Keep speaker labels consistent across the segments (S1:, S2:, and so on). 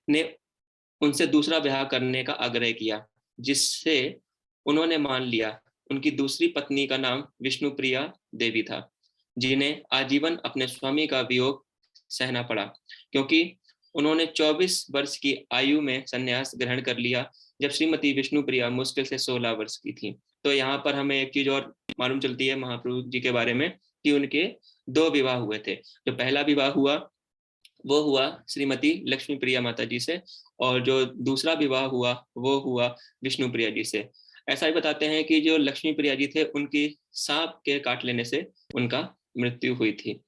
S1: ने उनसे दूसरा विवाह करने का आग्रह किया, जिससे उन्होंने मान लिया। उनकी दूसरी पत्नी का नाम विष्णुप्रिया देवी था, जिन्हें आजीवन अपने स्वामी का वियोग सहना पड़ा, क्योंकि उन्होंने 24 वर्ष की आयु में संन्यास ग्रहण कर लिया, जब श्रीमती विष्णुप्रिया मुश्किल से 16 वर्ष की थी। तो यहाँ पर हमें एक चीज और मालूम चलती है महाप्रभु जी के बारे में, कि उनके 2 विवाह हुए थे। जो पहला विवाह हुआ वो हुआ श्रीमती लक्ष्मी प्रिया माता जी से, और जो दूसरा विवाह हुआ वो हुआ विष्णु प्रिया जी से। ऐसा ही बताते हैं कि जो लक्ष्मी प्रिया जी थे, उनकी सांप के काट लेने से उनका मृत्यु हुई थी।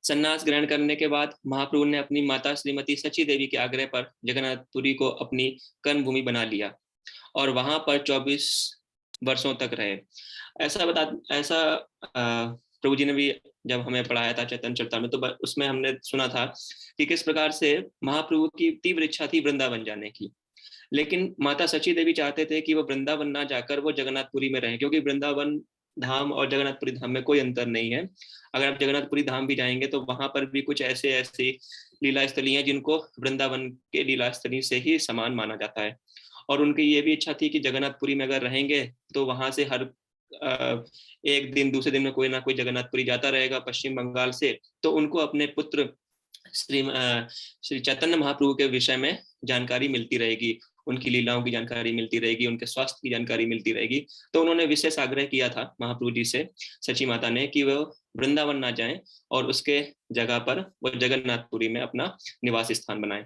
S1: संन्यास ग्रहण करने के बाद महाप्रभु ने अपनी माता श्रीमती सची देवी के आग्रह पर जगन्नाथपुरी को अपनी कर्मभूमि बना लिया, और वहां पर 24 वर्षों तक रहे। ऐसा प्रभु जी ने भी जब हमें पढ़ाया था चैतन्य चरितामृत, तो उसमें हमने सुना था कि किस प्रकार से महाप्रभु की तीव्र इच्छा थी वृंदावन जाने की, लेकिन माता सची देवी चाहते थे कि वो वृंदावन ना जाकर वो जगन्नाथपुरी में रहें, क्योंकि वृंदावन धाम और जगन्नाथपुरी धाम में कोई अंतर नहीं है। अगर आप जगन्नाथपुरी धाम भी जाएंगे तो वहां पर भी कुछ ऐसे ऐसी लीला स्थली हैं जिनको वृंदावन के लीला स्थली से ही समान माना जाता है। और उनकी ये भी इच्छा थी कि जगन्नाथपुरी में अगर रहेंगे तो वहां से हर एक दिन दूसरे दिन में कोई ना कोई जगन्नाथपुरी जाता रहेगा पश्चिम बंगाल से, तो उनको अपने पुत्र श्री चैतन्य महाप्रभु के विषय में जानकारी मिलती रहेगी, उनकी लीलाओं की जानकारी मिलती रहेगी, उनके स्वास्थ्य की जानकारी मिलती रहेगी। तो उन्होंने विशेष आग्रह किया था महाप्रभु जी से, सची माता ने, कि वो वृंदावन ना जाएं और उसके जगह पर वो जगन्नाथपुरी में अपना निवास स्थान बनाए।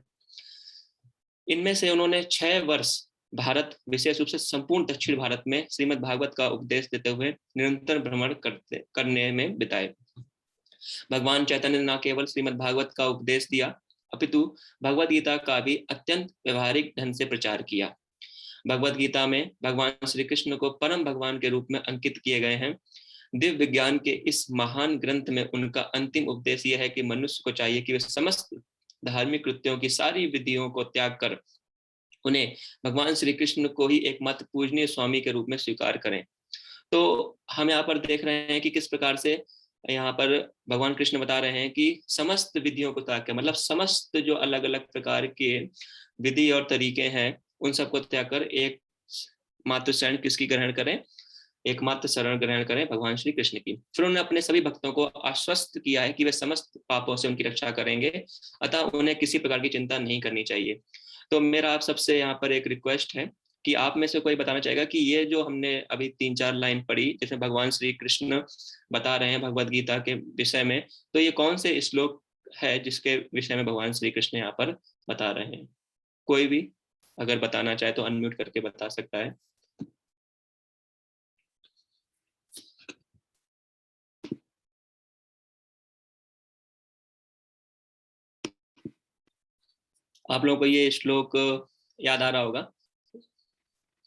S1: इनमें से उन्होंने 6 वर्ष भारत, विशेष रूप से संपूर्ण दक्षिण भारत में श्रीमद् भागवत का उपदेश देते हुए निरंतर भ्रमण करने में बिताए। भगवान चैतन्य ने न केवल श्रीमद् भागवत का उपदेश दिया, अपितु भगवत गीता का भी अत्यंत व्यवहारिक ढंग से प्रचार किया। भगवत गीता में भगवान श्री कृष्ण को परम भगवान के रूप में अंकित किए गए हैं। दिव्य विज्ञान के इस महान ग्रंथ में उनका अंतिम उपदेश यह है कि मनुष्य को चाहिए कि वे समस्त धार्मिक कृत्यों की सारी विधियों को त्याग कर उन्हें भगवान श्री कृष्ण को ही एकमात्र पूजनीय स्वामी के रूप में स्वीकार करें। तो हम यहाँ पर देख रहे हैं कि किस प्रकार से यहाँ पर भगवान कृष्ण बता रहे हैं कि समस्त विधियों को त्याग कर, मतलब समस्त जो अलग अलग प्रकार के विधि और तरीके हैं उन सबको त्याग कर एक मात्र शरण किसकी ग्रहण करें, एकमात्र शरण ग्रहण करें भगवान श्री कृष्ण की। फिर उन्होंने अपने सभी भक्तों को आश्वस्त किया है कि वे समस्त पापों से उनकी रक्षा करेंगे, अतः उन्हें किसी प्रकार की चिंता नहीं करनी चाहिए। तो मेरा आप सबसे यहाँ पर एक रिक्वेस्ट है कि आप में से कोई बताना चाहेगा कि ये जो हमने अभी 3-4 लाइन पढ़ी जिसमें भगवान श्री कृष्ण बता रहे हैं भगवद गीता के विषय में, तो ये कौन से श्लोक है जिसके विषय में भगवान श्री कृष्ण यहाँ पर बता रहे हैं? कोई भी अगर बताना चाहे तो अनम्यूट करके बता सकता है। आप लोगों को ये श्लोक याद आ रहा होगा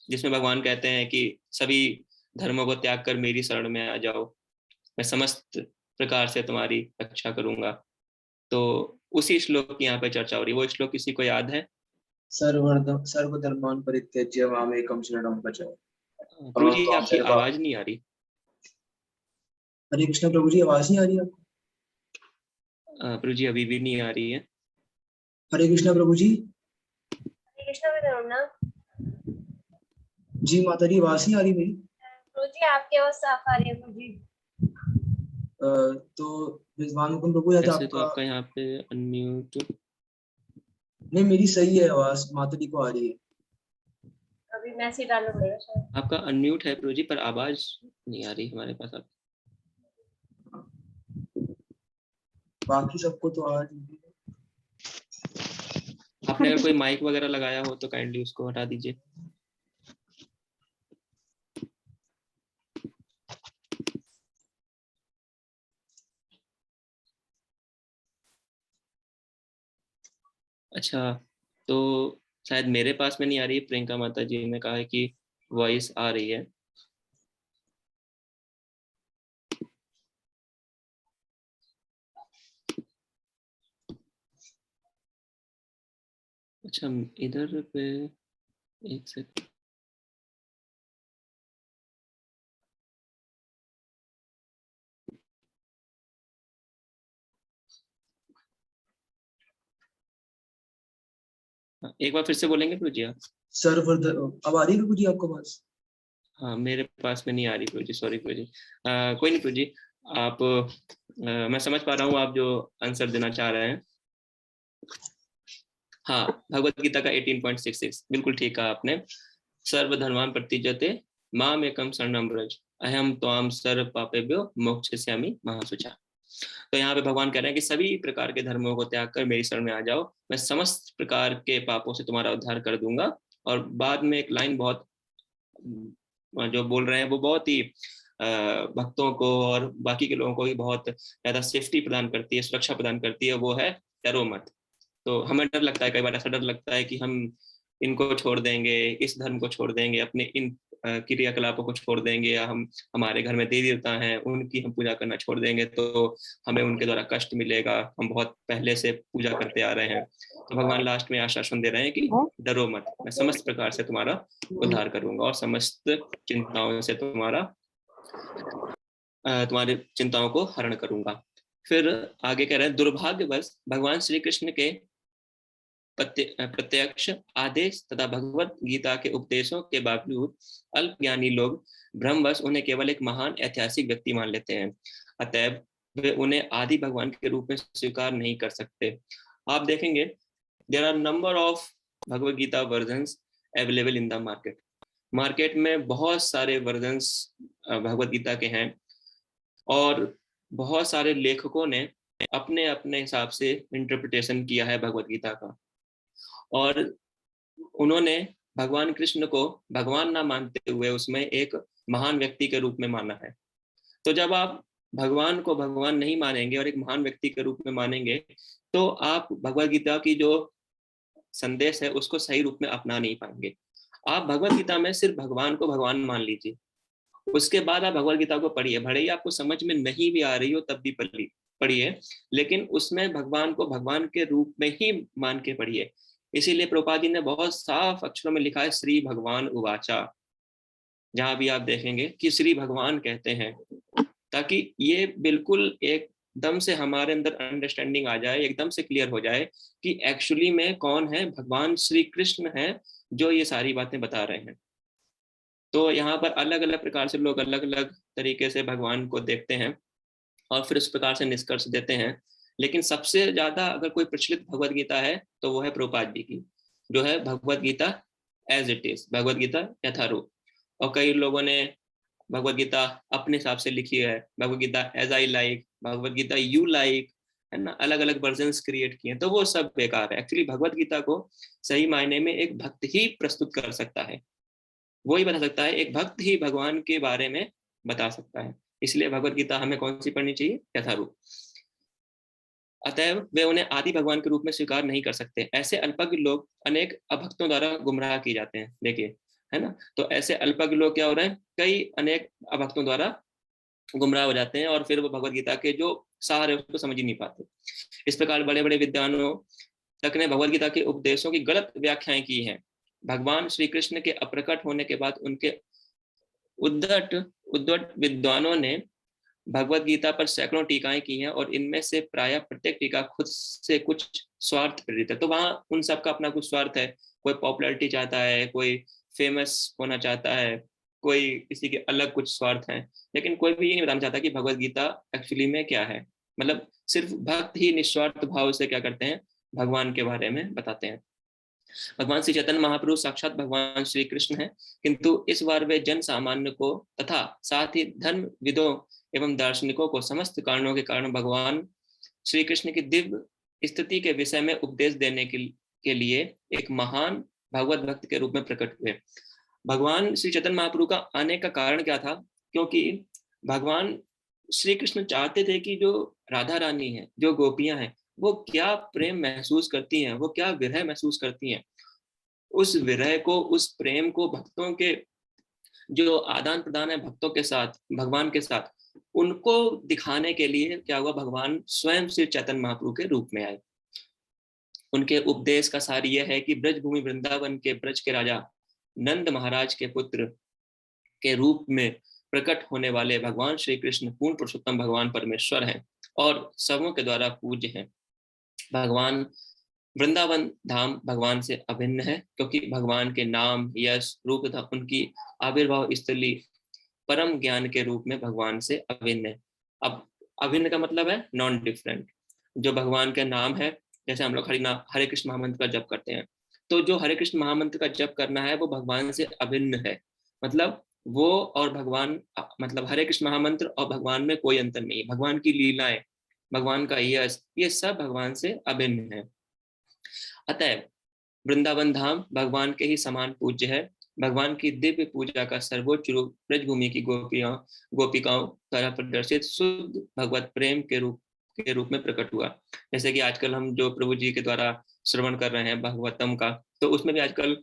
S1: जिसमें भगवान कहते हैं कि सभी धर्मों को त्याग कर मेरी शरण में आ जाओ, मैं समस्त प्रकार से तुम्हारी रक्षा करूंगा। तो उसी श्लोक की यहाँ पे चर्चा हो रही है। वो श्लोक किसी को याद है?
S2: सर्वधर्मान् परित्यज्य मामेकं शरणं व्रज।
S1: प्रभु जी आपकी आवाज नहीं आ रही।
S2: हरे कृष्ण प्रभु जी, आवाज नहीं आ रही आपको?
S1: प्रभु जी अभी भी नहीं आ रही है।
S2: हरे कृष्ण प्रभु जी।
S3: हरे कृष्ण
S2: जी माता जी, आवाज नहीं आ रही मेरी?
S3: प्रभु जी आपकी आवाज साफ आ रही है प्रभु जी।
S2: तो विद्वान मुकुंद प्रभु, या
S1: ऐसे तो
S2: आपका?
S1: आपका यहाँ पे अनम्यूट।
S2: नहीं, मेरी सही है आवाज, माता जी को आ रही है।
S3: अभी मैसेज डालना पड़ेगा शायद।
S1: आपका अनम्यूट है प्रभु जी, पर आवाज नहीं आ रही हमारे पास। आप
S2: बाकी सबको तो आ रही है।
S1: आपने अगर कोई माइक वगैरह लगाया हो तो काइंडली उसको हटा दीजिए। अच्छा, तो शायद मेरे पास में नहीं आ रही है। प्रियंका माता जी ने कहा है कि वॉइस आ रही है। अच्छा, इधर पे एक सेकंड। एक बार फिर से बोलेंगे प्रभु जी आप?
S2: अब आ रही है प्रभु जी आपको बात?
S1: हाँ, मेरे पास में नहीं आ रही प्रभु जी, सॉरी प्रभु जी। कोई नहीं प्रभु जी, आप मैं समझ पा रहा हूँ आप जो आंसर देना चाह रहे हैं। हाँ, भगवत गीता का 18.66 बिल्कुल ठीक कहा आपने। सर्वधर्मान् परित्यज्य माम एकम शरणं व्रज अहम त्वां सर्व पापेभ्यो मोक्षयिष्यामि महाशुचा। तो यहाँ पे भगवान कह रहे हैं कि सभी प्रकार के धर्मों को त्याग कर मेरी शरण में आ जाओ, मैं समस्त प्रकार के पापों से तुम्हारा उद्धार कर दूंगा। और बाद में एक लाइन बहुत जो बोल रहे हैं वो बहुत ही भक्तों को और बाकी के लोगों को भी बहुत ज्यादा सेफ्टी प्रदान करती है, सुरक्षा प्रदान करती है, वो है डरो मत। तो हमें डर लगता है, कई बार ऐसा डर लगता है कि हम इनको छोड़ देंगे, इस धर्म को छोड़ देंगे, अपने इन क्रियाकलापों को छोड़ देंगे, या हम हमारे घर में देवी देवता हैं उनकी हम पूजा करना छोड़ देंगे तो हमें उनके द्वारा कष्ट मिलेगा, हम बहुत पहले से पूजा करते आ रहे हैं। तो भगवान लास्ट में आश्वासन दे रहे हैं कि डरो मत, मैं समस्त प्रकार से तुम्हारा उद्धार करूंगा और समस्त चिंताओं से तुम्हारी चिंताओं को हरण करूंगा। फिर आगे कह रहे हैं दुर्भाग्यवश भगवान श्री कृष्ण के प्रत्यक्ष आदेश तथा भगवत गीता के उपदेशों के बावजूद अल्पज्ञानी लोग भ्रमवश उन्हें केवल एक महान ऐतिहासिक व्यक्ति मान लेते हैं, अतएव वे उन्हें आदि भगवान के रूप में स्वीकार नहीं कर सकते। आप देखेंगे there are number of Bhagavad Gita versions available in the market. Market में बहुत सारे वर्जन्स भगवत गीता के हैं और बहुत सारे लेखकों ने अपने अपने हिसाब से इंटरप्रिटेशन किया है भगवत गीता का, और उन्होंने भगवान कृष्ण को भगवान ना मानते हुए उसमें एक महान व्यक्ति के रूप में माना है। तो जब आप भगवान को भगवान नहीं मानेंगे और एक महान व्यक्ति के रूप में मानेंगे तो आप भगवत गीता की जो संदेश है उसको सही रूप में अपना नहीं पाएंगे। आप भगवत गीता में सिर्फ भगवान को भगवान मान लीजिए, उसके बाद आप भगवत गीता को पढ़िए, भले ही आपको समझ में नहीं भी आ रही हो तब भी पढ़िए, लेकिन उसमें भगवान को भगवान के रूप में ही मान के पढ़िए। इसीलिए प्रभुपाद जी ने बहुत साफ अक्षरों में लिखा है श्री भगवान उवाचा, जहां भी आप देखेंगे कि श्री भगवान कहते हैं, ताकि ये बिल्कुल एकदम से हमारे अंदर अंडरस्टैंडिंग आ जाए, एकदम से क्लियर हो जाए कि एक्चुअली में कौन है, भगवान श्री कृष्ण है जो ये सारी बातें बता रहे हैं। तो यहाँ पर अलग अलग प्रकार से लोग अलग अलग तरीके से भगवान को देखते हैं और फिर उस प्रकार से निष्कर्ष देते हैं, लेकिन सबसे ज्यादा अगर कोई प्रचलित भगवत गीता है तो वो है प्रभुपाद जी की, जो है Bhagavad Gita as it is, Bhagavad Gita यथारूप। और कई लोगों ने भगवत गीता अपने हिसाब से लिखी है, Bhagavad Gita as I like, Bhagavad Gita you like, है ना, अलग अलग वर्जन्स क्रिएट किए, तो वो सब बेकार है। एक्चुअली भगवत गीता को सही मायने में एक भक्त ही प्रस्तुत कर सकता है, वो ही बता सकता है, एक भक्त ही भगवान के बारे में बता सकता है। इसलिए भगवत गीता हमें कौन सी पढ़नी चाहिए? यथारूप। अतएव वे उन्हें आदि भगवान के रूप में स्वीकार नहीं कर सकते। ऐसे अल्पज्ञ लोग अनेक अभक्तों द्वारा गुमराह किए जाते हैं, देखिए, है ना। तो ऐसे अल्पज्ञ लोग क्या हो रहे हैं, कई अनेक अभक्तों द्वारा गुमराह हो जाते हैं और फिर वो भगवत गीता के जो सार है उसको समझ ही नहीं पाते। इस प्रकार बड़े बड़े विद्वानों तक ने भगवत गीता के उपदेशों की गलत व्याख्याएं की हैं। भगवान श्री कृष्ण के अप्रकट होने के बाद उनके उद्धट विद्वानों ने भगवत गीता पर सैकड़ों टीकाएं की हैं और इनमें से प्रायः प्रत्येक टीका खुद से कुछ स्वार्थ प्रेरित है। तो वहां उन सबका अपना कुछ स्वार्थ है, कोई पॉपुलैरिटी चाहता है, कोई फेमस होना चाहता है, कोई किसी के अलग कुछ स्वार्थ हैं, लेकिन कोई भी ये नहीं बताना चाहता कि भगवत गीता एक्चुअली में क्या है। मतलब सिर्फ भक्त ही निस्वार्थ भाव से क्या करते हैं, भगवान के बारे में बताते हैं। भगवान श्री चैतन्य महाप्रभु साक्षात भगवान श्री कृष्ण है, किंतु इस बार वे जन सामान्य को तथा साथ ही धर्म विदों एवं दार्शनिकों को समस्त कारणों के कारण भगवान श्री कृष्ण की दिव्य स्थिति के विषय में उपदेश देने के लिए एक महान भगवत भक्त के रूप में प्रकट हुए। भगवान श्री चैतन्य महाप्रभु का आने का कारण क्या था? क्योंकि भगवान श्री कृष्ण चाहते थे कि जो राधा रानी है, जो गोपियां हैं, वो क्या प्रेम महसूस करती हैं, वो क्या विरह महसूस करती हैं। उस विरह को, उस प्रेम को भक्तों के जो आदान प्रदान है भक्तों के साथ, भगवान के साथ, उनको दिखाने के लिए क्या हुआ, भगवान स्वयं श्री चैतन्य महाप्रभु के रूप में आए। उनके उपदेश का सार यह है कि ब्रज भूमि वृंदावन के ब्रज के राजा नंद महाराज के पुत्र के रूप में प्रकट होने वाले भगवान श्री कृष्ण पूर्ण पुरुषोत्तम भगवान परमेश्वर हैं और सबों के द्वारा पूज्य हैं। भगवान वृंदावन धाम भगवान से अभिन्न है, क्योंकि भगवान के नाम, यश, रूप तथा उनकी आविर्भाव स्थली परम ज्ञान के रूप में भगवान से अभिन्न है। अब अभिन्न का मतलब है नॉन डिफरेंट। जो भगवान का नाम है, जैसे हम लोग हरे कृष्ण महामंत्र का जप करते हैं, तो जो हरे कृष्ण महामंत्र का जप करना है वो भगवान से अभिन्न है। मतलब वो और भगवान, मतलब हरे कृष्ण महामंत्र और भगवान में कोई अंतर नहीं है। भगवान की लीलाएं, भगवान का यश, ये सब भगवान से अभिन्न है। अतः वृंदावन धाम भगवान के ही समान पूज्य है। भगवान की दिव्य पूजा का सर्वोच्च रूप ब्रजभूमि की गोपिकाओं द्वारा प्रदर्शित शुद्ध भगवत प्रेम के रूप में प्रकट हुआ। जैसे कि आजकल हम जो प्रभु जी के द्वारा श्रवण कर रहे हैं भागवतम का, तो उसमें भी आजकल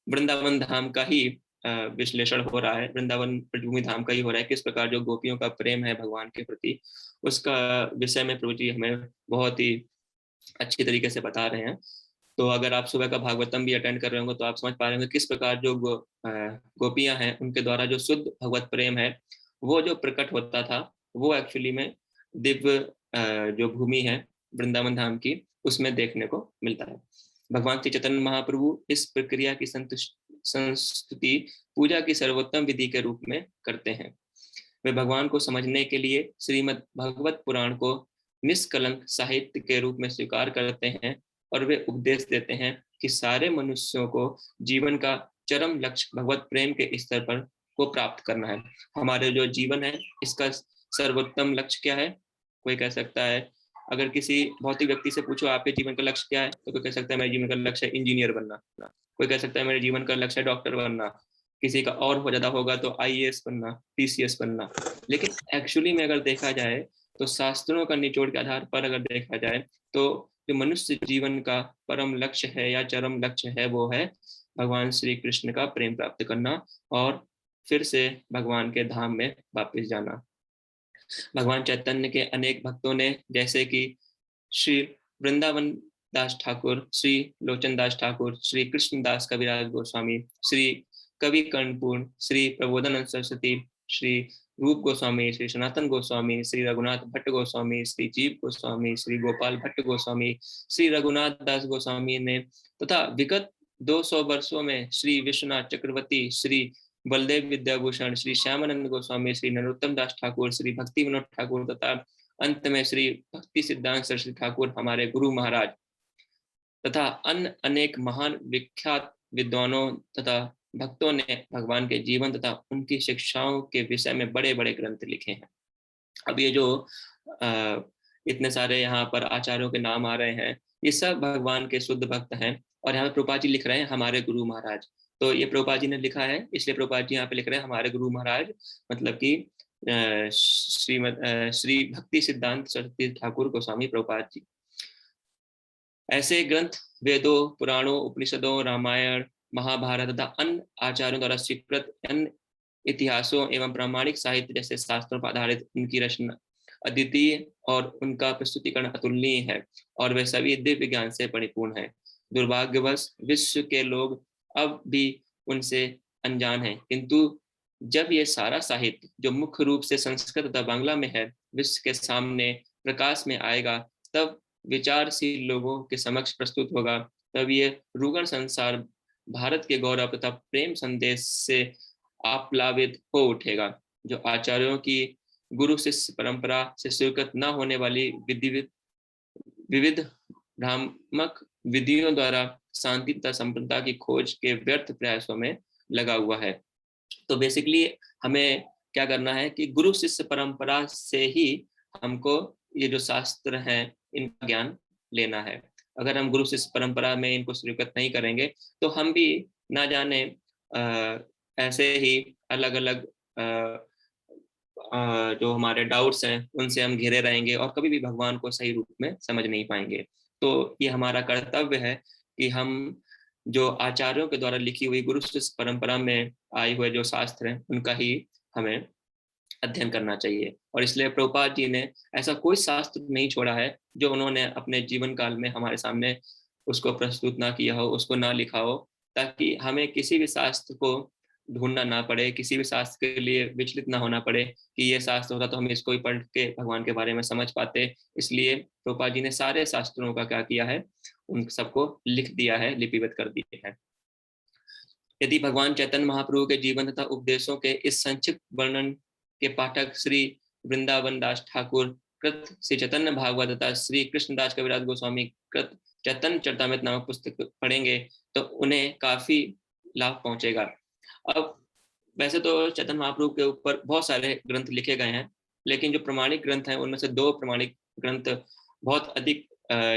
S1: वृंदावन धाम का ही विश्लेषण हो रहा है, वृंदावन ब्रजभूमि धाम का ही हो रहा है। किस प्रकार जो गोपियों का प्रेम है भगवान के प्रति, उसका विषय में प्रभु जी हमें बहुत ही अच्छी तरीके से बता रहे हैं। तो अगर आप सुबह का भागवतम भी अटेंड कर रहे होंगे तो आप समझ पा रहे होंगे किस प्रकार जो गोपियां हैं उनके द्वारा जो शुद्ध भगवत प्रेम है वो जो प्रकट होता था, वो एक्चुअली में दिव्य जो भूमि है वृंदावन धाम की, उसमें देखने को मिलता है। भगवान श्री चैतन्य महाप्रभु इस प्रक्रिया की संस्तुति पूजा की सर्वोत्तम विधि के रूप में करते हैं। वे भगवान को समझने के लिए श्रीमद् भगवत पुराण को निष्कलंक साहित्य के रूप में स्वीकार करते हैं और वे उपदेश देते हैं कि सारे मनुष्यों को जीवन का चरम लक्ष्य भगवत प्रेम के स्तर पर को प्राप्त करना है। हमारे जो जीवन है इसका सर्वोत्तम लक्ष्य क्या है? कोई कह सकता है, अगर किसी भौतिक व्यक्ति से पूछो आपके जीवन का लक्ष्य क्या है, तो कोई कह सकता है मेरे जीवन का लक्ष्य है इंजीनियर बनना, कोई कह सकता है मेरे जीवन का लक्ष्य है डॉक्टर बनना, किसी का और हो ज्यादा होगा तो IAS बनना, PCS बनना। लेकिन एक्चुअली में अगर देखा जाए तो शास्त्रों का निचोड़ के आधार पर अगर देखा जाए तो जो मनुष्य जीवन का परम लक्ष्य है या चरम लक्ष्य है वो है भगवान श्री कृष्ण का प्रेम प्राप्त करना और फिर से भगवान के धाम में वापस जाना। भगवान चैतन्य के अनेक भक्तों ने, जैसे कि श्री वृंदावन दास ठाकुर, श्री लोचन दास ठाकुर, श्री कृष्णदास कविराज गोस्वामी, श्री कवि कर्णपूर्ण, श्री प्रबोधानंद सरस्वती, श्री रूप गोस्वामी, श्री सनातन गोस्वामी, श्री रघुनाथ भट्ट गोस्वामी, श्री जीव गोस्वामी, श्री गोपाल भट्ट गोस्वामी, श्री रघुनाथ दास गोस्वामी ने तथा विगत 200 वर्षों में श्री विश्वनाथ चक्रवर्ती, श्री बलदेव विद्याभूषण, श्री श्यामानंद गोस्वामी, श्री नरोत्तम दास ठाकुर, श्री भक्ति विनोद ठाकुर तथा अंत में श्री भक्ति सिद्धांत सरस्वती ठाकुर हमारे गुरु महाराज तथा अन्य अनेक महान विख्यात विद्वानों तथा भक्तों ने भगवान के जीवन तथा उनकी शिक्षाओं के विषय में बड़े बड़े ग्रंथ लिखे हैं। अब ये जो इतने सारे यहाँ पर आचार्यों के नाम आ रहे हैं, ये सब भगवान के शुद्ध भक्त हैं। और यहाँ पे प्रभुपाद जी लिख रहे हैं हमारे गुरु महाराज, तो ये प्रभुपाद जी ने लिखा है, इसलिए प्रभुपाद जी यहाँ पे लिख रहे हैं हमारे गुरु महाराज, मतलब कि श्री भक्ति सिद्धांत सरस्वती ठाकुर गोस्वामी प्रभुपाद जी। ऐसे ग्रंथ वेदों, पुराणों, उपनिषदों, रामायण, महाभारत तथा अन्य आचार्यों द्वारा स्वीकृत अन्य इतिहासों एवं प्रामाणिक साहित्य जैसे शास्त्रों पर आधारित उनकी रचना अद्वितीय और उनका प्रस्तुतिकरण अतुलनीय है और वे सभी दिव्य ज्ञान से परिपूर्ण है। दुर्भाग्यवश विश्व के लोग अब भी उनसे अनजान हैं, किंतु जब ये सारा साहित्य जो मुख्य रूप से संस्कृत तथा बांग्ला में है विश्व के सामने प्रकाश में आएगा, तब विचारशील लोगों के समक्ष प्रस्तुत होगा, तब ये रुग्ण संसार भारत के गौरव तथा प्रेम संदेश से आप्लावित हो उठेगा। जो आचार्यों की गुरु शिष्य परंपरा से स्वीकृत न होने वाली विविध भ्रामक विधियों द्वारा शांति तथा संप्रदाय की खोज के व्यर्थ प्रयासों में लगा हुआ है। तो बेसिकली हमें क्या करना है कि गुरु शिष्य परंपरा से ही हमको ये जो शास्त्र हैं इनका ज्ञान लेना है। अगर हम गुरु शिष्य परंपरा में इनको स्वीकृत नहीं करेंगे तो हम भी ना जाने ऐसे ही अलग अलग जो हमारे डाउट्स हैं उनसे हम घिरे रहेंगे और कभी भी भगवान को सही रूप में समझ नहीं पाएंगे। तो ये हमारा कर्तव्य है कि हम जो आचार्यों के द्वारा लिखी हुई गुरु शिष्य परंपरा में आए हुए जो शास्त्र हैं उनका ही हमें अध्ययन करना चाहिए। और इसलिए प्रभुपाद जी ने ऐसा कोई शास्त्र नहीं छोड़ा है जो उन्होंने अपने जीवन काल में हमारे सामने उसको प्रस्तुत ना किया हो, उसको ना लिखा हो, ताकि हमें किसी भी शास्त्र को ढूंढना ना पड़े, किसी भी शास्त्र के लिए विचलित ना होना पड़े कि ये शास्त्र होता तो हम इसको ही पढ़ के भगवान के बारे में समझ पाते। इसलिए प्रभुपाद जी ने सारे शास्त्रों का क्या किया है, उन सबको लिख दिया है, लिपिबद्ध कर दिए हैं। यदि भगवान चैतन्य महाप्रभु के जीवन तथा उपदेशों के इस संक्षिप्त वर्णन के पाठक श्री वृंदावन दास ठाकुर कृत श्री चैतन्य भागवत तथा श्री कृष्णदास कविराज गोस्वामी कृत चैतन्य चरितामृत नामक पुस्तक पढ़ेंगे तो उन्हें काफी लाभ पहुंचेगा। अब वैसे तो चैतन्य महाप्रभु के ऊपर बहुत सारे ग्रंथ लिखे गए हैं, लेकिन जो प्रमाणिक ग्रंथ हैं उनमें से 2 प्रमाणिक ग्रंथ बहुत अधिक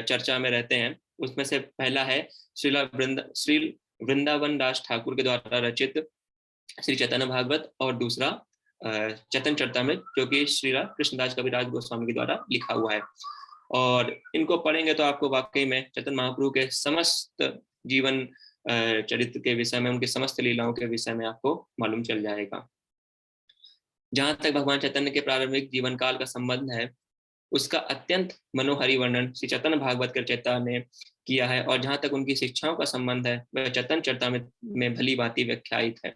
S1: चर्चा में रहते हैं। उसमें से पहला है श्री वृंदावन दास ठाकुर के द्वारा रचित श्री चैतन्य भागवत, और दूसरा चैतन्य चरितामृत जो कि श्री कृष्णदास कविराज गोस्वामी के द्वारा लिखा हुआ है। और इनको पढ़ेंगे तो आपको वाकई में चैतन्य महाप्रभु के समस्त जीवन चरित्र के विषय में, उनके समस्त लीलाओं के विषय में आपको मालूम चल जाएगा। जहां तक भगवान चैतन्य के प्रारंभिक जीवन काल का संबंध है, उसका अत्यंत मनोहरी वर्णन श्री चैतन्य भागवत के रचयिता ने किया है, और जहां तक उनकी शिक्षाओं का संबंध है वह चैतन्य चरितामृत में भली भांति व्याख्यायित है।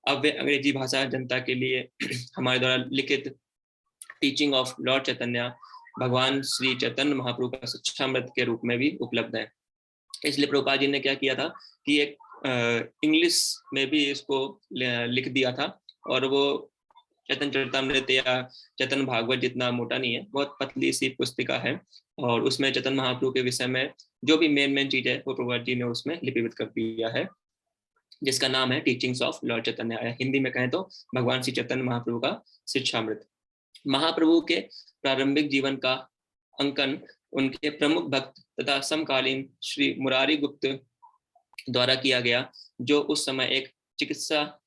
S1: अब वे अंग्रेजी भाषा जनता के लिए हमारे द्वारा लिखित टीचिंग ऑफ लॉर्ड चैतन्य भगवान श्री चैतन्य महाप्रभु का शिक्षामृत के रूप में भी उपलब्ध है। इसलिए प्रभुपाद जी ने क्या किया था कि एक इंग्लिश में भी इसको लिख दिया था, और वो चैतन्य चरितामृत या चैतन्य भागवत जितना मोटा नहीं है, बहुत पतली सी पुस्तिका है, और उसमें चैतन्य महाप्रभु के विषय में जो भी मेन चीज है वो प्रभुपाद जी ने उसमें लिपिबद्ध कर दिया है, जिसका नाम है टीचिंग्स ऑफ लॉर्ड चैतन्य। हिंदी में कहें तो भगवान श्री चैतन्य महाप्रभु का शिक्षामृत। महाप्रभु के प्रारंभिक जीवन का अंकन उनके प्रमुख भक्त तथा समकालीन श्री मुरारी गुप्त द्वारा किया गया, जो उस समय एक चिकित्सा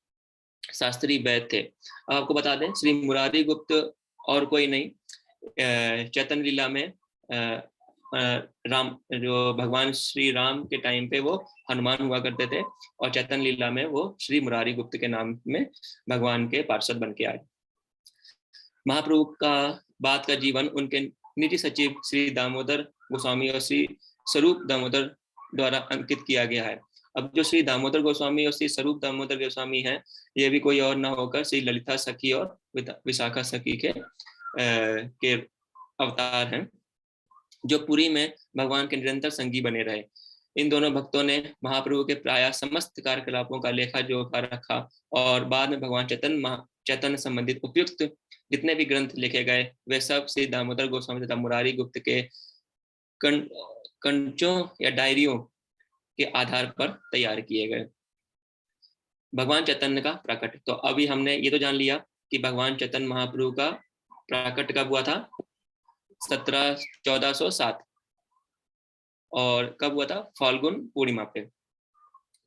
S1: शास्त्री वैद्य थे। अब आपको बता दें, श्री मुरारी गुप्त और कोई नहीं, चैतन्य लीला में राम, जो भगवान श्री राम के टाइम पे वो हनुमान हुआ करते थे, और चैतन्य लीला में वो श्री मुरारी गुप्त के नाम में भगवान के पार्षद बन के आए। महाप्रभु का बाद का जीवन उनके निजी सचिव श्री दामोदर गोस्वामी और श्री स्वरूप दामोदर द्वारा अंकित किया गया है। अब जो श्री दामोदर गोस्वामी और श्री स्वरूप दामोदर गोस्वामी हैं, ये भी कोई और ना होकर श्री ललिता सखी और विशाखा सखी के अवतार हैं, जो पुरी में भगवान के निरंतर संगी बने रहे। इन दोनों भक्तों ने महाप्रभु के प्राय समस्त कार्यकलापों का लेखा जोखा रखा, और बाद में भगवान चैतन्य संबंधित उपयुक्त जितने भी ग्रंथ लिखे गए वे सब श्री दामोदर गोस्वामी तथा मुरारी गुप्त के कंचों या डायरियों के आधार पर तैयार किए गए। भगवान चैतन्य का प्राकट, तो अभी हमने ये तो जान लिया कि भगवान चैतन्य महाप्रभु का प्राकट कब हुआ था, 1407, और कब हुआ था, फाल्गुन पूर्णिमा पे।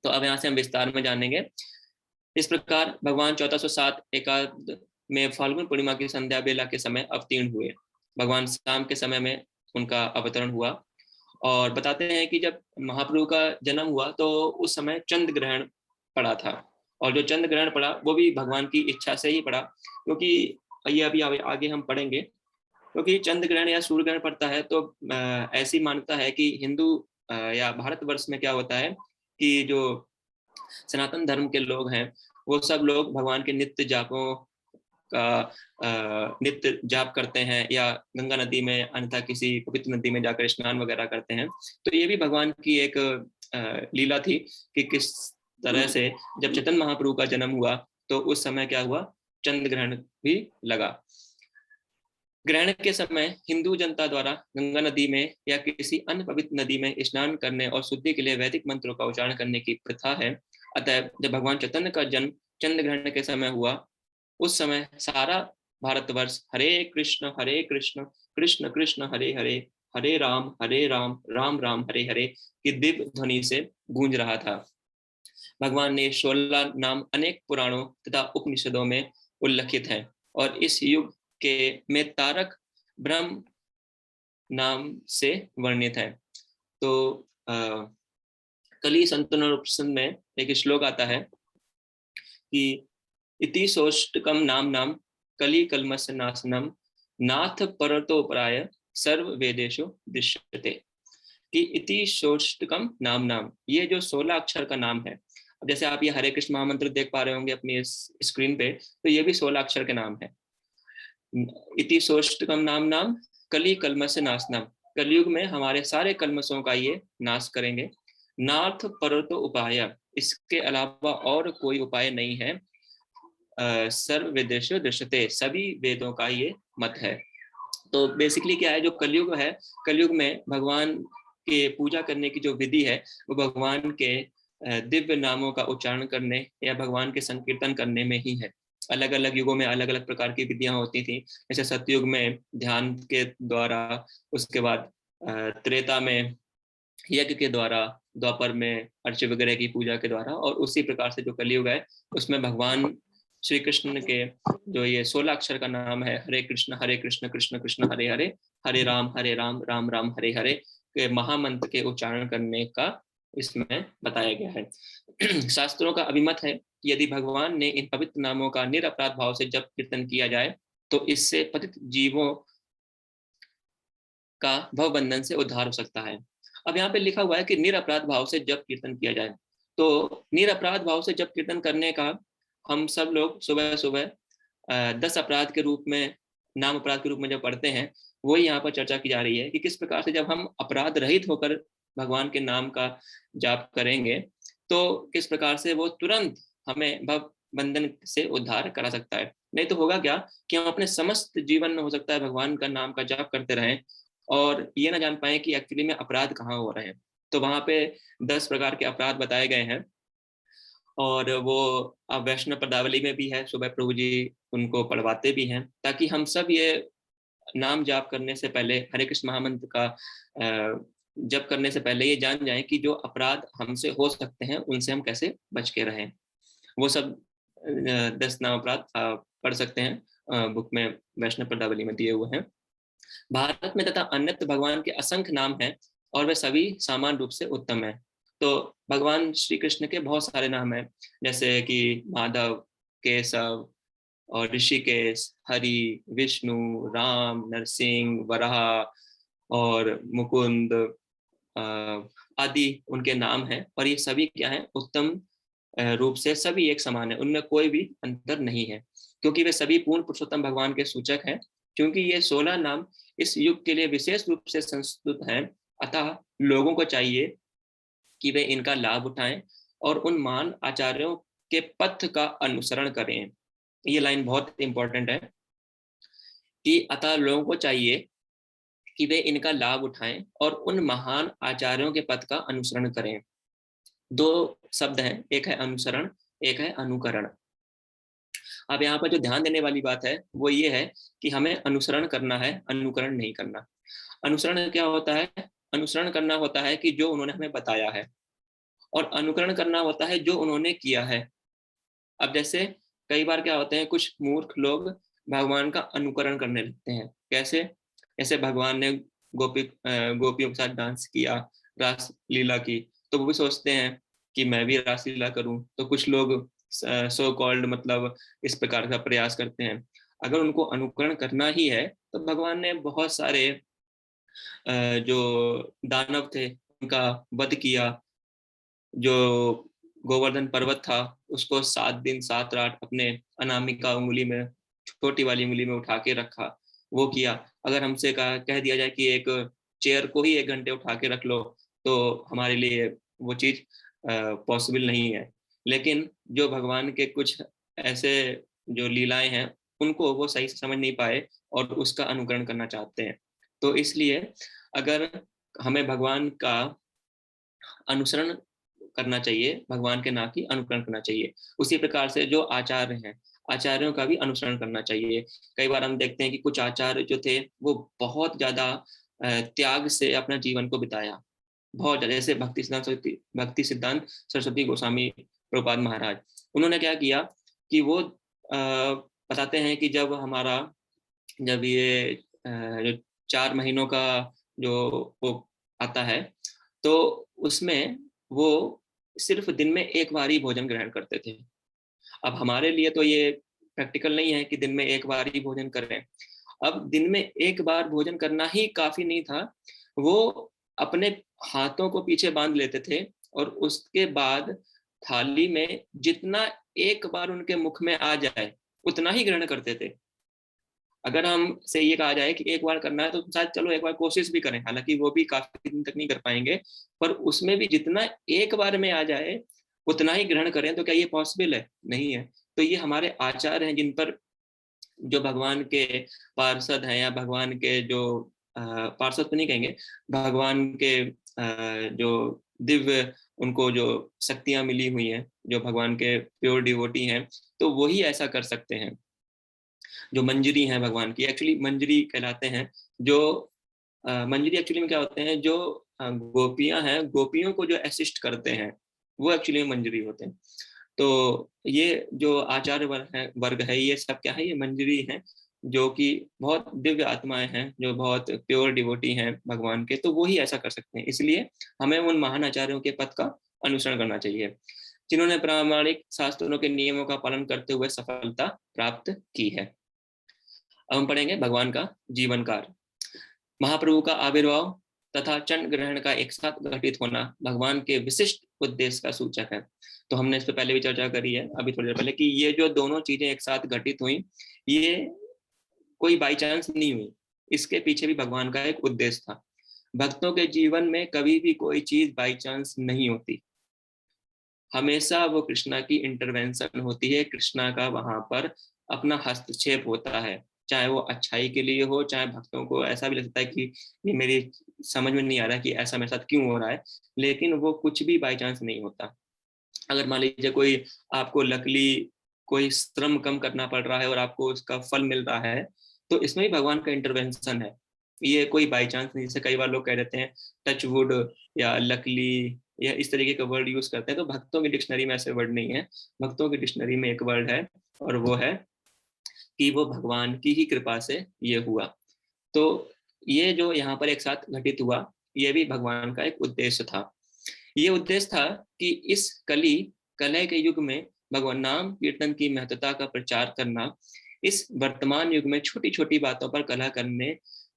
S1: तो अब यहाँ से हम विस्तार में जानेंगे। इस प्रकार भगवान 1407 एकाद में फाल्गुन पूर्णिमा की संध्या बेला के समय अवतीर्ण हुए। भगवान शाम के समय में उनका अवतरण हुआ, और बताते हैं कि जब महाप्रभु का जन्म हुआ तो उस समय चंद्र ग्रहण पड़ा था, और जो चंद्र ग्रहण पड़ा वो भी भगवान की इच्छा से ही पड़ा, क्योंकि ये अभी आगे हम पढ़ेंगे। क्योंकि चंद्र ग्रहण या सूर्य ग्रहण पड़ता है तो ऐसी मान्यता है कि हिंदू या भारतवर्ष में क्या होता है कि जो सनातन धर्म के लोग हैं वो सब लोग भगवान के नित्य जापों का नित्य जाप करते हैं, या गंगा नदी में अन्यथा किसी पवित्र नदी में जाकर स्नान वगैरह करते हैं। तो ये भी भगवान की एक लीला थी कि किस तरह से जब चैतन्य महाप्रभु का जन्म हुआ तो उस समय क्या हुआ, चंद्र ग्रहण भी लगा। ग्रहण के समय हिंदू जनता द्वारा गंगा नदी में या किसी अन्य पवित्र नदी में स्नान करने और शुद्धि के लिए वैदिक मंत्रों का उच्चारण करने की प्रथा है। अतः जब भगवान चैतन्य का जन्म चंद्र ग्रहण के समय हुआ, उस समय सारा भारतवर्ष हरे कृष्ण कृष्ण कृष्ण हरे हरे, हरे राम राम राम हरे हरे की दिव्य ध्वनि से गूंज रहा था। भगवान ने 16 नाम अनेक पुराणों तथा उपनिषदों में उल्लेखित है, और इस युग के में तारक ब्रह्म नाम से वर्णित है। तो कली संतुलन में एक श्लोक आता है कि इति सोष्टकम नाम नाम कली कलमस्य नाशनम नाथ परतोपराय सर्व वेदेषु दृश्यते। कि इति सोष्टकम नाम नाम, ये जो 16 अक्षर का नाम है। जैसे आप ये हरे कृष्ण महामंत्र देख पा रहे होंगे अपनी इस स्क्रीन पे, तो ये भी 16 अक्षर के नाम है। इति सोष्टकम नाम नाम कली कलमश नाशनम, कलयुग में हमारे सारे कलमशों का ये नाश करेंगे। नाथ परतो उपाय, इसके अलावा और कोई उपाय नहीं है। सर्व वेदेषु दृश्यते, सभी वेदों का ये मत है। तो बेसिकली क्या है, जो कलयुग है, कलयुग में भगवान के पूजा करने की जो विधि है वो भगवान के दिव्य नामों का उच्चारण करने या भगवान के संकीर्तन करने में ही है। अलग अलग युगों में अलग अलग प्रकार की विधियां होती थी। जैसे सतयुग में ध्यान के द्वारा, उसके बाद त्रेता में यज्ञ के द्वारा, द्वापर में अर्च वगैरह की पूजा के द्वारा, और उसी प्रकार से जो कलयुग है उसमें भगवान श्री कृष्ण के जो ये 16 अक्षर का नाम है, हरे कृष्ण कृष्ण कृष्ण हरे हरे, हरे राम राम राम हरे हरे, के महामंत्र के उच्चारण करने का इसमें बताया गया है। शास्त्रों का अभिमत है कि यदि भगवान ने इन पवित्र नामों का निरपराध भाव से जप कीर्तन किया जाए तो इससे पतित जीवों का भव बंधन से उद्धार हो सकता है। अब यहाँ पे लिखा हुआ है कि निरपराध भाव से जप कीर्तन किया जाए, तो निरपराध भाव से जप कीर्तन करने का हम सब लोग सुबह सुबह 10 अपराध के रूप में, नाम अपराध के रूप में जब पढ़ते हैं, वही यहाँ पर चर्चा की जा रही है कि किस प्रकार से जब हम अपराध रहित होकर भगवान के नाम का जाप करेंगे तो किस प्रकार से वो तुरंत हमें भव बंधन से उद्धार करा सकता है। नहीं तो होगा क्या कि हम अपने समस्त जीवन में हो सकता है भगवान का नाम का जाप करते रहें और ये ना जान पाए कि एक्चुअली में अपराध कहाँ हो रहे हैं। तो वहां पे 10 प्रकार के अपराध बताए गए हैं और वो अब वैष्णव पदावली में भी है, सुबह प्रभु जी उनको पढ़वाते भी हैं, ताकि हम सब ये नाम जाप करने से पहले, हरे कृष्ण महामंत्र का जप करने से पहले ये जान जाएं कि जो अपराध हमसे हो सकते हैं उनसे हम कैसे बच के रहें। वो सब 10 नाम अपराध पढ़ सकते हैं, बुक में वैष्णव पदावली में दिए हुए हैं। भारत में तथा अन्यत्र भगवान के असंख्य नाम हैं और वे सभी समान रूप से उत्तम हैं। तो भगवान श्री कृष्ण के बहुत सारे नाम हैं, जैसे कि माधव, केशव और ऋषिकेश, हरि, विष्णु, राम, नरसिंह, वराह और मुकुंद आदि उनके नाम हैं। और ये सभी क्या है, उत्तम रूप से सभी एक समान है, उनमें कोई भी अंतर नहीं है, क्योंकि वे सभी पूर्ण पुरुषोत्तम भगवान के सूचक हैं। क्योंकि ये 16 नाम इस युग के लिए विशेष रूप से संस्तुत हैं, अतः लोगों को चाहिए कि वे इनका लाभ उठाएं और उन महान आचार्यों के पथ का अनुसरण करें। ये लाइन बहुत इंपॉर्टेंट है कि अतः लोगों को चाहिए कि वे इनका लाभ उठाएं और उन महान आचार्यों के पथ का अनुसरण करें। 2 शब्द हैं, एक है अनुसरण, एक है अनुकरण। अब यहाँ पर जो ध्यान देने वाली बात है वो ये है कि हमें अनुसरण करना है, अनुकरण नहीं करना। अनुसरण क्या होता है? अनुसरण करना होता है कि जो उन्होंने हमें बताया है, और अनुकरण करना होता है जो उन्होंने किया है। अब जैसे कई बार क्या होते हैं, कुछ मूर्ख लोग भगवान का अनुकरण करने लगते हैं। कैसे? जैसे भगवान ने गोपियों के साथ डांस किया, रास लीला की, तो वो भी सोचते हैं कि मैं भी रास लीला करूं। तो कुछ लोग सो कॉल्ड मतलब इस प्रकार का प्रयास करते हैं। अगर उनको अनुकरण करना ही है तो भगवान ने बहुत सारे जो दानव थे उनका वध किया। जो गोवर्धन पर्वत था उसको 7 दिन 7 रात अपने अनामिका उंगली में, छोटी वाली उंगली में उठा के रखा, वो किया। अगर हमसे कह दिया जाए कि एक चेयर को ही 1 घंटे उठा के रख लो तो हमारे लिए वो चीज पॉसिबल नहीं है। लेकिन जो भगवान के कुछ ऐसे जो लीलाएं हैं उनको वो सही से समझ नहीं पाए और उसका अनुकरण करना चाहते हैं। तो इसलिए अगर हमें भगवान का अनुसरण करना चाहिए, भगवान के नाम की अनुकरण करना चाहिए। उसी प्रकार से जो आचार्य हैं, आचार्यों का भी अनुसरण करना चाहिए। कई बार हम देखते हैं कि कुछ आचार्य जो थे वो बहुत ज्यादा त्याग से अपना जीवन को बिताया, बहुत ज्यादा। जैसे भक्ति सिद्धांत सरस्वती गोस्वामी प्रभुपाद महाराज, उन्होंने क्या किया कि वो बताते हैं कि जब ये जो 4 महीनों का जो वो आता है तो उसमें वो सिर्फ दिन में 1 बार ही भोजन ग्रहण करते थे। अब हमारे लिए तो ये प्रैक्टिकल नहीं है कि दिन में 1 बार ही भोजन करें। अब दिन में 1 बार भोजन करना ही काफी नहीं था, वो अपने हाथों को पीछे बांध लेते थे और उसके बाद थाली में जितना एक बार उनके मुख में आ जाए उतना ही ग्रहण करते थे। अगर हम से ये कहा जाए कि एक बार करना है तो शायद चलो एक बार कोशिश भी करें, हालांकि वो भी काफी दिन तक नहीं कर पाएंगे, पर उसमें भी जितना एक बार में आ जाए उतना ही ग्रहण करें, तो क्या ये पॉसिबल है? नहीं है। तो ये हमारे आचार हैं जिन पर जो भगवान के पार्षद हैं या भगवान के जो पार्षद तो नहीं कहेंगे, भगवान के जो दिव्य उनको जो शक्तियां मिली हुई हैं, जो भगवान के प्योर डिवोटी हैं, तो वही ऐसा कर सकते हैं। जो मंजरी हैं भगवान की, एक्चुअली मंजरी कहलाते हैं। जो मंजरी एक्चुअली में क्या होते हैं, जो गोपियां हैं, गोपियों को जो असिस्ट करते हैं वो एक्चुअली मंजरी होते हैं। तो ये जो आचार्य वर्ग है ये सब क्या है, ये मंजरी हैं, जो कि बहुत दिव्य आत्माएं हैं, जो बहुत प्योर डिवोटी हैं भगवान के, तो वो ही ऐसा कर सकते हैं। इसलिए हमें उन महान आचार्यों के पथ का अनुसरण करना चाहिए जिन्होंने प्रामाणिक शास्त्रों के नियमों का पालन करते हुए सफलता प्राप्त की है। अब हम पढ़ेंगे भगवान का जीवन काल। महाप्रभु का आविर्भाव तथा चंड ग्रहण का एक साथ घटित होना भगवान के विशिष्ट उद्देश्य का सूचक है। तो हमने इस पर पहले भी चर्चा करी है अभी थोड़ी देर पहले कि ये जो दोनों चीजें एक साथ घटित हुई, ये कोई बाई चांस नहीं हुई, इसके पीछे भी भगवान का एक उद्देश्य था। भक्तों के जीवन में कभी भी कोई चीज बाई चांस नहीं होती, हमेशा वो कृष्णा की इंटरवेंशन होती है, कृष्णा का वहां पर अपना हस्तक्षेप होता है, चाहे वो अच्छाई के लिए हो, चाहे भक्तों को ऐसा भी लगता है कि ये मेरी समझ में नहीं आ रहा कि ऐसा मेरे साथ क्यों हो रहा है, लेकिन वो कुछ भी बाई चांस नहीं होता। अगर मान लीजिए कोई आपको लकली कोई श्रम कम करना पड़ रहा है और आपको उसका फल मिल रहा है, तो इसमें भी भगवान का इंटरवेंशन है, ये कोई बाई चांस नहीं। जैसे कई बार लोग कह देते हैं टच वुड या लकली या इस तरीके का वर्ड यूज करते हैं, तो भक्तों की डिक्शनरी में ऐसे वर्ड नहीं है। भक्तों की डिक्शनरी में एक वर्ड है और वो है कि वो भगवान की ही कृपा से ये हुआ। तो ये जो यहाँ पर एक साथ घटित हुआ, ये भी भगवान का एक उद्देश्य था। ये उद्देश्य था कि इस कलह के युग में भगवान नाम कीर्तन की महत्वता का प्रचार करना। इस वर्तमान युग में छोटी छोटी बातों पर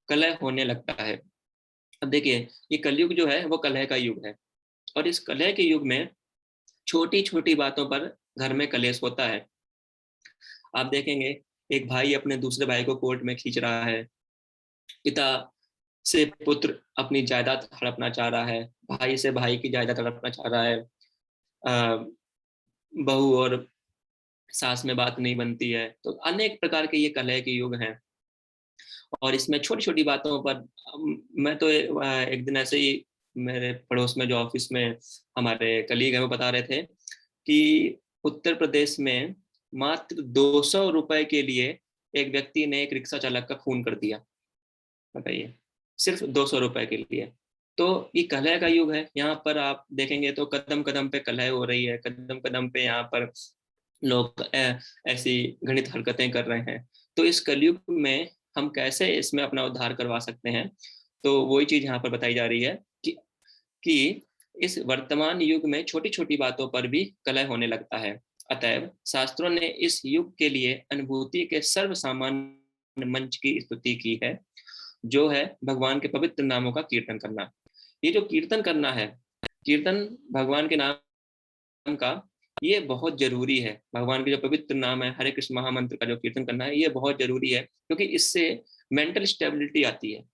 S1: कलह होने लगता है। अब देखिए, ये कलयुग जो है वो कलह का युग है, और इस कलह के युग में छोटी छोटी बातों पर घर में कलेश होता है। आप देखेंगे एक भाई अपने दूसरे भाई को कोर्ट में खींच रहा है, पिता से पुत्र अपनी जायदाद हड़पना चाह रहा है, भाई से भाई की जायदाद हड़पना चाह रहा है, बहू और सास में बात नहीं बनती है। तो अनेक प्रकार के ये कलह के युग हैं, और इसमें छोटी छोटी बातों पर मैं तो एक दिन ऐसे ही मेरे पड़ोस में जो ऑफिस में हमारे कलीग हैं वो बता रहे थे कि उत्तर प्रदेश में मात्र 200 रुपए के लिए एक व्यक्ति ने एक रिक्शा चालक का खून कर दिया। बताइए, सिर्फ 200 रुपए के लिए। तो ये कलह का युग है। यहाँ पर आप देखेंगे तो कदम कदम पे कलह हो रही है, कदम कदम पे यहाँ पर लोग ऐसी घृणित हरकतें कर रहे हैं। तो इस कलयुग में हम कैसे इसमें अपना उद्धार करवा सकते हैं, तो वही चीज यहाँ पर बताई जा रही है कि इस वर्तमान युग में छोटी छोटी बातों पर भी कलह होने लगता है। अतएव शास्त्रों ने इस युग के लिए अनुभूति के सर्वसामान्य मंच की स्तुति की है, जो है भगवान के पवित्र नामों का कीर्तन करना। ये जो कीर्तन करना है, कीर्तन भगवान के नाम का, ये बहुत जरूरी है। भगवान के जो पवित्र नाम है, हरे कृष्ण महामंत्र का जो कीर्तन करना है, ये बहुत जरूरी है, क्योंकि इससे मेंटल स्टेबिलिटी आती है।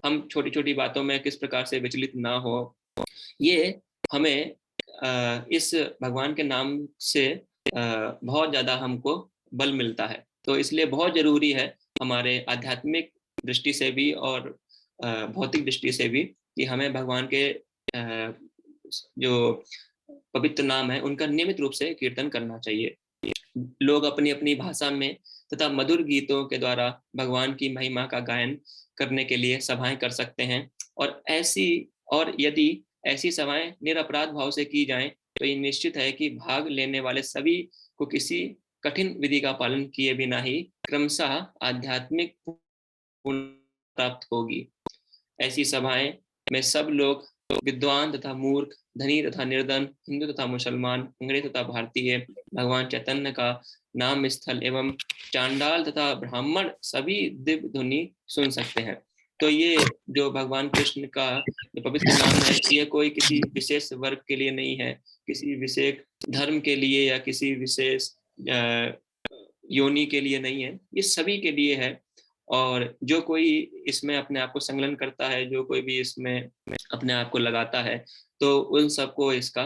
S1: हम छोटी छोटी बातों में किस प्रकार से विचलित ना हो, ये हमें इस भगवान के नाम से बहुत ज्यादा हमको बल मिलता है। तो इसलिए बहुत जरूरी है हमारे आध्यात्मिक दृष्टि से भी और भौतिक दृष्टि से भी कि हमें भगवान के जो पवित्र नाम है उनका नियमित रूप से कीर्तन करना चाहिए। लोग अपनी अपनी भाषा में तथा मधुर गीतों के द्वारा भगवान की महिमा का गायन करने के लिए सभाएं कर सकते हैं, और यदि ऐसी सभाएं निरपराध भाव से की जाएं तो ये निश्चित है कि भाग लेने वाले सभी को किसी कठिन विधि का पालन किए बिना ही क्रमशः आध्यात्मिक प्राप्त होगी। ऐसी सभाएं में सब लोग, विद्वान तथा मूर्ख, धनी तथा निर्धन, हिंदू तथा मुसलमान, अंग्रेज तथा भारतीय, भगवान चैतन्य का नाम स्थल एवं चांडाल तथा ब्राह्मण सभी दिव्य ध्वनि सुन सकते हैं। तो ये जो भगवान कृष्ण का जो पवित्र नाम है, ये कोई किसी विशेष वर्ग के लिए नहीं है, किसी विशेष धर्म के लिए या किसी विशेष योनि के लिए नहीं है, ये सभी के लिए है। और जो कोई इसमें अपने आप को संलग्न करता है, जो कोई भी इसमें अपने आप को लगाता है, तो उन सबको इसका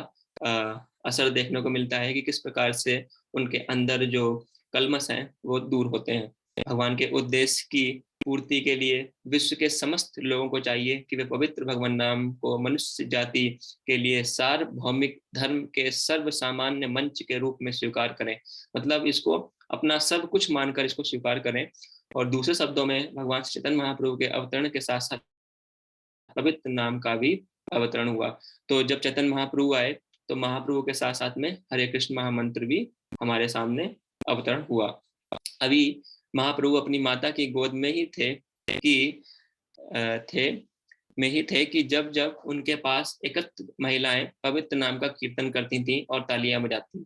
S1: असर देखने को मिलता है कि किस प्रकार से उनके अंदर जो कलमश हैं वो दूर होते हैं। भगवान के उद्देश्य की पूर्ति के लिए विश्व के समस्त लोगों को चाहिए कि वे पवित्र भगवान नाम को मनुष्य जाति के लिए सार्वभौमिक धर्म के सर्व सामान्य मंच के रूप में स्वीकार करें। मतलब इसको अपना सब कुछ मानकर इसको स्वीकार करें। और दूसरे शब्दों में भगवान चैतन्य महाप्रभु के अवतरण के साथ साथ पवित्र नाम का भी अवतरण हुआ। तो जब चैतन्य महाप्रभु आए तो महाप्रभु के साथ साथ में हरे कृष्ण महामंत्र भी हमारे सामने अवतरण हुआ। अभी महाप्रभु अपनी माता की गोद में ही थे कि जब जब उनके पास एकत्र महिलाएं पवित्र नाम का कीर्तन करती थीं और तालियां बजाती,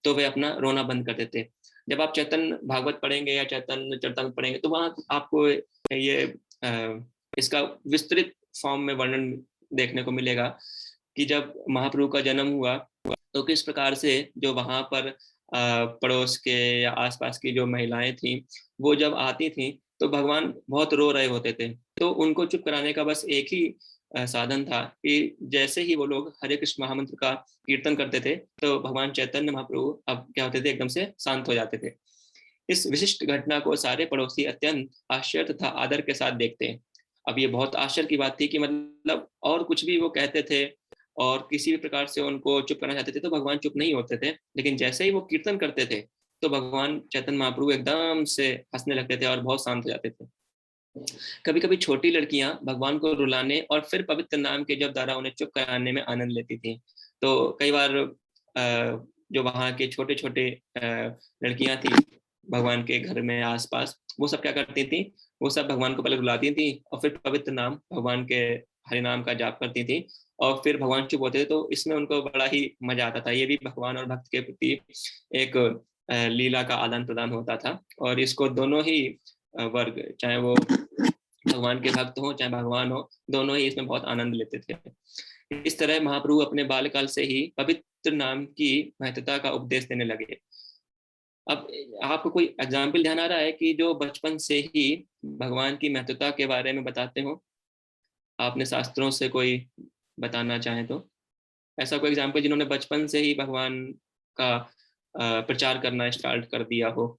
S1: तो वे अपना रोना बंद कर देते। जब आप चैतन्य भागवत पढ़ेंगे या चैतन्य चरितामृत पढ़ेंगे तो वहां आपको ये इसका विस्तृत फॉर्म में वर्णन देखने को मिलेगा कि जब महाप्रभु का जन्म हुआ तो किस प्रकार से जो वहां पर पड़ोस के या आसपास की जो महिलाएं थीं वो जब आती थीं तो भगवान बहुत रो रहे होते थे। तो उनको चुप कराने का बस एक ही साधन था कि जैसे ही वो लोग हरे कृष्ण महामंत्र का कीर्तन करते थे तो भगवान चैतन्य महाप्रभु अब क्या होते थे, एकदम से शांत हो जाते थे। इस विशिष्ट घटना को सारे पड़ोसी अत्यंत आश्चर्य तथा आदर के साथ देखते हैं। अब ये बहुत आश्चर्य की बात थी कि मतलब और कुछ भी वो कहते थे और किसी भी प्रकार से उनको चुप करना चाहते थे तो भगवान चुप नहीं होते थे, लेकिन जैसे ही वो कीर्तन करते थे तो भगवान चैतन्य महाप्रभु एकदम से हंसने लगते थे और बहुत शांत हो जाते थे। कभी कभी छोटी लड़कियां भगवान को रुलाने और फिर पवित्र नाम के जप द्वारा उन्हें चुप कराने में आनंद लेती थी। तो कई बार जो वहाँ के छोटे छोटे लड़कियां थी भगवान के घर में आसपास, वो सब क्या करती थी, वो सब भगवान को पहले रुलाती थी और फिर पवित्र नाम भगवान के हरि नाम का जाप करती थी और फिर भगवान चुप होते थे। तो इसमें उनको बड़ा ही मजा आता था। ये भी भगवान और भक्त के प्रति एक लीला का आदान प्रदान होता था और इसको दोनों ही वर्ग, चाहे वो भगवान के भक्त हो चाहे भगवान हो, दोनों ही इसमें बहुत आनंद लेते थे। इस तरह महाप्रभु अपने बालकाल से ही पवित्र नाम की महत्वता का उपदेश देने लगे। अब आपको कोई एग्जाम्पल ध्यान आ रहा है कि जो बचपन से ही भगवान की महत्वता के बारे में बताते हो, आपने शास्त्रों से कोई बताना चाहे तो ऐसा कोई एग्जाम्पल जिन्होंने बचपन से ही भगवान का प्रचार करना स्टार्ट कर दिया हो?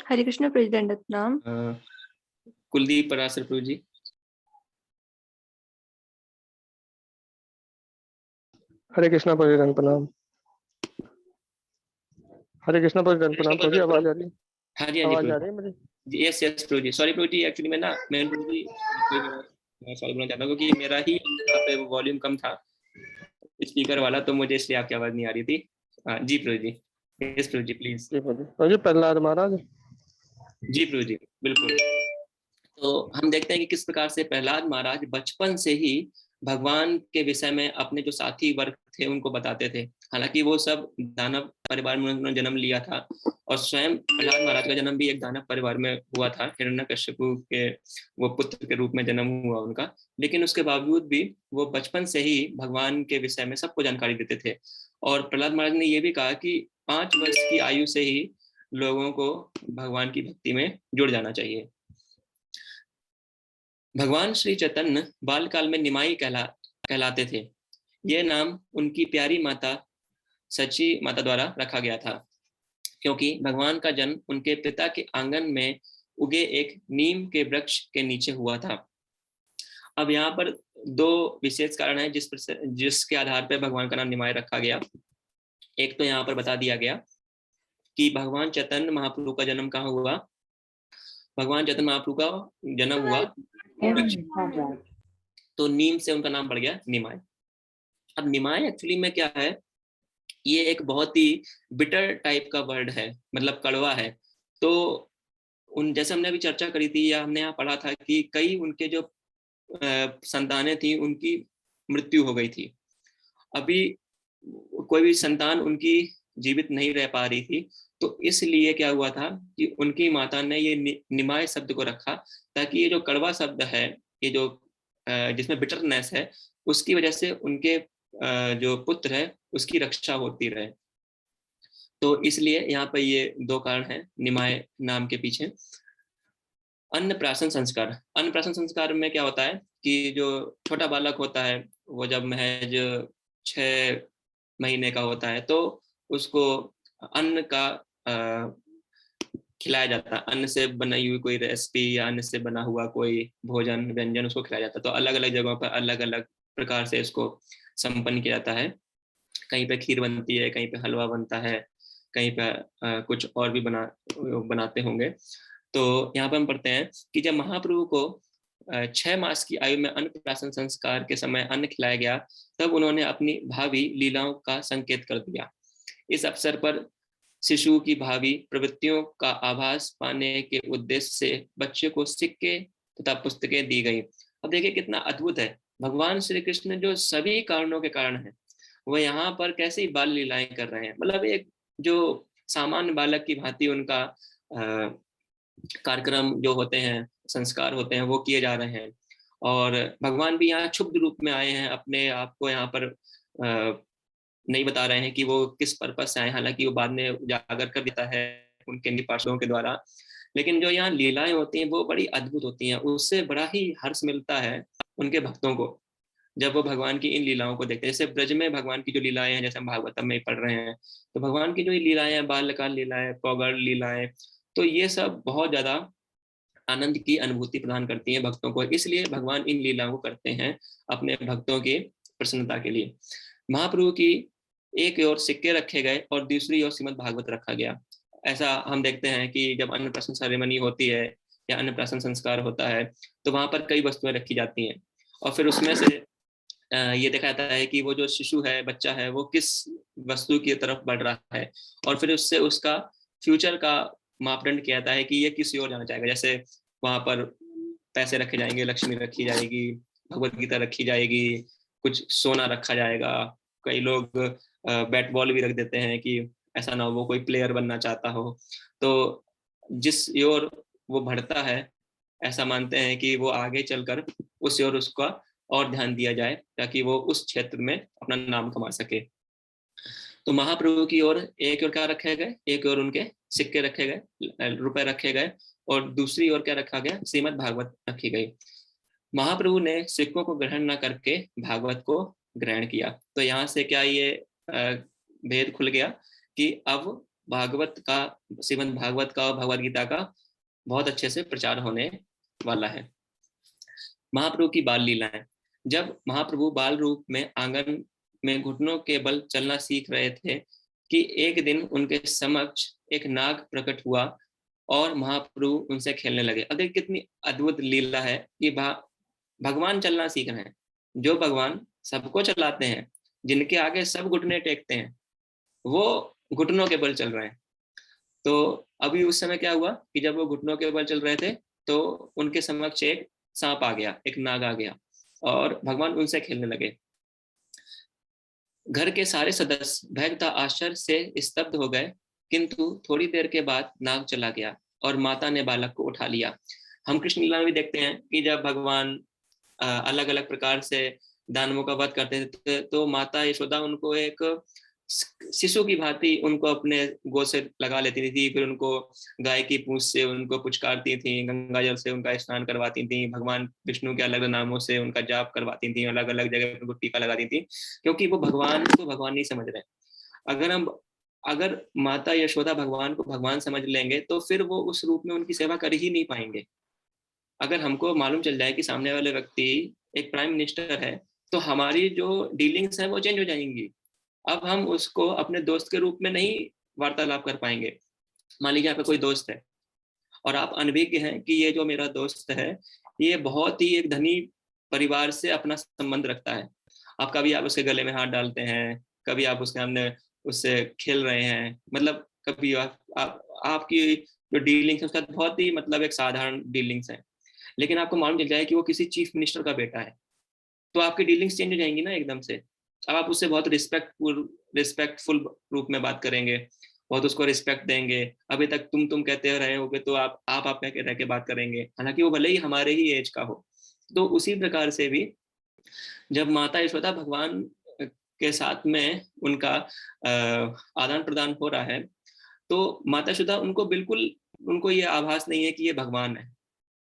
S4: हरे कृष्ण प्रेसिडेंट नाम
S1: कुलदीप पराशर प्रभु जी।
S5: हरे कृष्णा प्रेसिडेंट प्रणाम। हरे कृष्णा प्रेसिडेंट प्रणाम। प्रभु जी आवाज आ रही है?
S1: हाँ जी,
S5: आवाज आ रही है मेरी?
S1: यस यस प्रभु जी। सॉरी प्रभु जी, एक्चुअली मैं प्रभु जी मैं सॉरी बोलना चाहता हूँ क्योंकि मेरा ही यहाँ पे वॉल्यूम कम था स्पीकर वाला, तो मुझे इसलिए आपकी आवाज नहीं आ रही थी। जी प्रभु जी। यस प्रभु जी प्लीज।
S5: प्रभु जी प्रहलाद महाराज।
S1: जी प्रभु जी बिल्कुल। तो हम देखते हैं कि किस प्रकार से प्रहलाद महाराज बचपन से ही भगवान के विषय में अपने जो साथी वर्ग थे उनको बताते थे। हालांकि वो सब दानव परिवार में उन्होंने जन्म लिया था और स्वयं प्रहलाद महाराज का जन्म भी एक दानव परिवार में हुआ था। हिरण्यकश्यपु के वो पुत्र के रूप में जन्म हुआ उनका, लेकिन उसके बावजूद भी वो बचपन से ही भगवान के विषय में सबको जानकारी देते थे। और प्रहलाद महाराज ने ये भी कहा कि 5 वर्ष की आयु से ही लोगों को भगवान की भक्ति में जुड़ जाना चाहिए। भगवान श्री चैतन्य बालकाल में निमाई कहलाते थे। यह नाम उनकी प्यारी माता सची माता द्वारा रखा गया था क्योंकि भगवान का जन्म उनके पिता के आंगन में उगे एक नीम के वृक्ष के नीचे हुआ था। अब यहाँ पर 2 विशेष कारण है जिसके आधार पर भगवान का नाम निमाई रखा गया। एक तो यहाँ पर बता दिया गया कि भगवान चैतन्य महाप्रभु का जन्म कहाँ हुआ। भगवान चैतन्य महाप्रभु का जन्म हुआ तो नीम से उनका नाम पड़ गया निमाय। अब निमाय एक्चुअली में क्या है, ये एक बहुत ही बिटर टाइप का वर्ड है, मतलब कड़वा है। तो जैसे हमने अभी चर्चा करी थी या हमने यहाँ पढ़ा था कि कई उनके जो संतानें थी उनकी मृत्यु हो गई थी। अभी कोई भी संतान उनकी जीवित नहीं रह पा रही थी, तो इसलिए क्या हुआ था कि उनकी माता ने ये निमाय शब्द को रखा, ताकि ये जो कड़वा शब्द है, ये जो जिसमें बिटरनेस है, उसकी वजह से उनके जो पुत्र है उसकी रक्षा होती रहे। तो इसलिए यहाँ पर ये 2 कारण हैं निमाय नाम के पीछे। अन्नप्राशन संस्कार, अन्नप्राशन संस्कार में क्या होता है कि जो छोटा बालक होता है वो जब महज 6 महीने का होता है तो उसको अन्न का खिलाया जाता है। अन्न से बनाई हुई कोई रेसिपी या अन्न से बना हुआ कोई भोजन व्यंजन उसको खिलाया जाता है। तो अलग अलग जगहों पर अलग अलग प्रकार से इसको संपन्न किया जाता है। कहीं पे खीर बनती है, कहीं पे हलवा बनता है, कहीं पे कुछ और भी बनाते होंगे। तो यहाँ पर हम पढ़ते हैं कि जब महाप्रभु को 6 मास की आयु में अन्नप्राशन संस्कार के समय अन्न खिलाया गया, तब उन्होंने अपनी भावी लीलाओं का संकेत कर दिया। इस अवसर पर शिशु की भावी प्रवृत्तियों का आभास पाने के उद्देश्य से बच्चे को सिक्के तथा पुस्तकें दी गई। अब देखिए कितना अद्भुत है, भगवान श्री कृष्ण जो सभी कारणों के कारण है, वो यहाँ पर कैसी बाल लीलाएं कर रहे हैं। मतलब एक जो सामान्य बालक की भांति उनका कार्यक्रम जो होते हैं, संस्कार होते हैं, वो किए जा रहे हैं। और भगवान भी यहाँ क्षुब्ध रूप में आए हैं, अपने आप को यहाँ पर नहीं बता रहे हैं कि वो किस पर्पस से आए, हालांकि वो बाद में उजागर कर देता है उनके पार्षदों के द्वारा। लेकिन जो यहाँ लीलाएं होती हैं वो बड़ी अद्भुत होती हैं, उससे बड़ा ही हर्ष मिलता है उनके भक्तों को जब वो भगवान की इन लीलाओं को देखते हैं। जैसे ब्रज में भगवान की जो लीलाएं हैं, जैसे हम भागवतम में पढ़ रहे हैं, तो भगवान की जो लीलाएं हैं, बाल्यकाल लीलाएं, पौगड़ लीलाएं, तो ये सब बहुत ज्यादा आनंद की अनुभूति प्रदान करती हैं भक्तों को। इसलिए भगवान इन लीलाओं को करते हैं अपने भक्तों की प्रसन्नता के लिए। महाप्रभु की एक ओर सिक्के रखे गए और दूसरी ओर श्रीमद् भागवत रखा गया। ऐसा हम देखते हैं कि जब अन्नप्राशन सेरेमनी होती है या अन्नप्राशन संस्कार होता है, तो वहां पर कई वस्तुएं रखी जाती हैं और फिर उसमें से ये देखा जाता है कि वो जो शिशु है, बच्चा है, वो किस वस्तु की तरफ बढ़ रहा है, और फिर उससे उसका फ्यूचर का मापदंड किया जाता है कि ये किस ओर जाना चाहेगा। जैसे वहां पर पैसे रखे जाएंगे, लक्ष्मी रखी जाएगी, भगवत गीता रखी जाएगी, कुछ सोना रखा जाएगा। कई लोग बैट बॉल भी रख देते हैं कि ऐसा ना हो वो कोई प्लेयर बनना चाहता हो। तो जिस ओर वो बढ़ता है, ऐसा मानते हैं कि वो आगे चलकर उस ओर उसका और ध्यान दिया जाए ताकि वो उस क्षेत्र में अपना नाम कमा सके। तो महाप्रभु की ओर एक ओर क्या रखे गए, एक ओर उनके सिक्के रखे गए, रुपए रखे गए, और दूसरी ओर क्या रखा गया, श्रीमद् भागवत रखी गई। महाप्रभु ने सिक्कों को ग्रहण न करके भागवत को ग्रहण किया। तो यहाँ से क्या ये भेद खुल गया कि अब भागवत का, श्रीमद् भागवत का और भगवद गीता का बहुत अच्छे से प्रचार होने वाला है। महाप्रभु की बाल लीलाएं। जब महाप्रभु बाल रूप में आंगन में घुटनों के बल चलना सीख रहे थे कि एक दिन उनके समक्ष एक नाग प्रकट हुआ और महाप्रभु उनसे खेलने लगे। अब देखिए कितनी अद्भुत लीला है कि भगवान चलना सीख रहे हैं, जो भगवान सबको चलाते हैं, जिनके आगे सब घुटने टेकते हैं, वो घुटनों के बल चल रहे हैं। तो अभी उस समय क्या हुआ कि जब वो घुटनों के बल चल रहे थे तो उनके समक्ष एक सांप आ गया, एक नाग आ गया और भगवान उनसे खेलने लगे। घर के सारे सदस्य भय तथा आश्चर्य से स्तब्ध हो गए, किंतु थोड़ी देर के बाद नाग चला गया और माता ने बालक को उठा लिया। हम कृष्ण लीला में भी देखते हैं कि जब भगवान अलग अलग प्रकार से दानवों का वध करते थे तो माता यशोदा उनको एक शिशु की भांति उनको अपने गोद से लगा लेती थी, फिर उनको गाय की पूंछ से उनको पुचकारती थी, गंगा जल से उनका स्नान करवाती थी, भगवान विष्णु के अलग अलग नामों से उनका जाप करवाती थी, अलग अलग जगह पर टीका लगाती थी, क्योंकि वो भगवान को भगवान नहीं समझ रहे। अगर माता यशोदा भगवान को भगवान समझ लेंगे तो फिर वो उस रूप में उनकी सेवा कर ही नहीं पाएंगे। अगर हमको मालूम चल जाए कि सामने वाले व्यक्ति एक प्राइम मिनिस्टर है तो हमारी जो डीलिंग्स है वो चेंज हो जाएंगी। अब हम उसको अपने दोस्त के रूप में नहीं वार्तालाप कर पाएंगे। मान लीजिए आपका कोई दोस्त है और आप अनभिज्ञ हैं कि ये जो मेरा दोस्त है ये बहुत ही एक धनी परिवार से अपना संबंध रखता है। आप कभी आप उसके गले में हाथ डालते हैं, कभी आप उसके सामने उससे खेल रहे हैं, मतलब कभी आपकी जो डीलिंग्स है उसका बहुत ही मतलब एक साधारण डीलिंग्स है, लेकिन आपको मालूम चल जाए कि वो किसी चीफ मिनिस्टर का बेटा है तो आपकी डीलिंग्स चेंज हो जाएंगी ना एकदम से। अब आप उससे बहुत रिस्पेक्टफुल रूप में बात करेंगे, बहुत उसको रिस्पेक्ट देंगे। अभी तक तुम कहते रहे होगे तो आप कह के रह के बात करेंगे, हालांकि वो भले ही हमारे ही एज का हो। तो उसी प्रकार से भी जब माता यशोदा भगवान के साथ में उनका आदान प्रदान हो रहा है, तो माता यशोदा उनको ये आभास नहीं है कि ये भगवान है।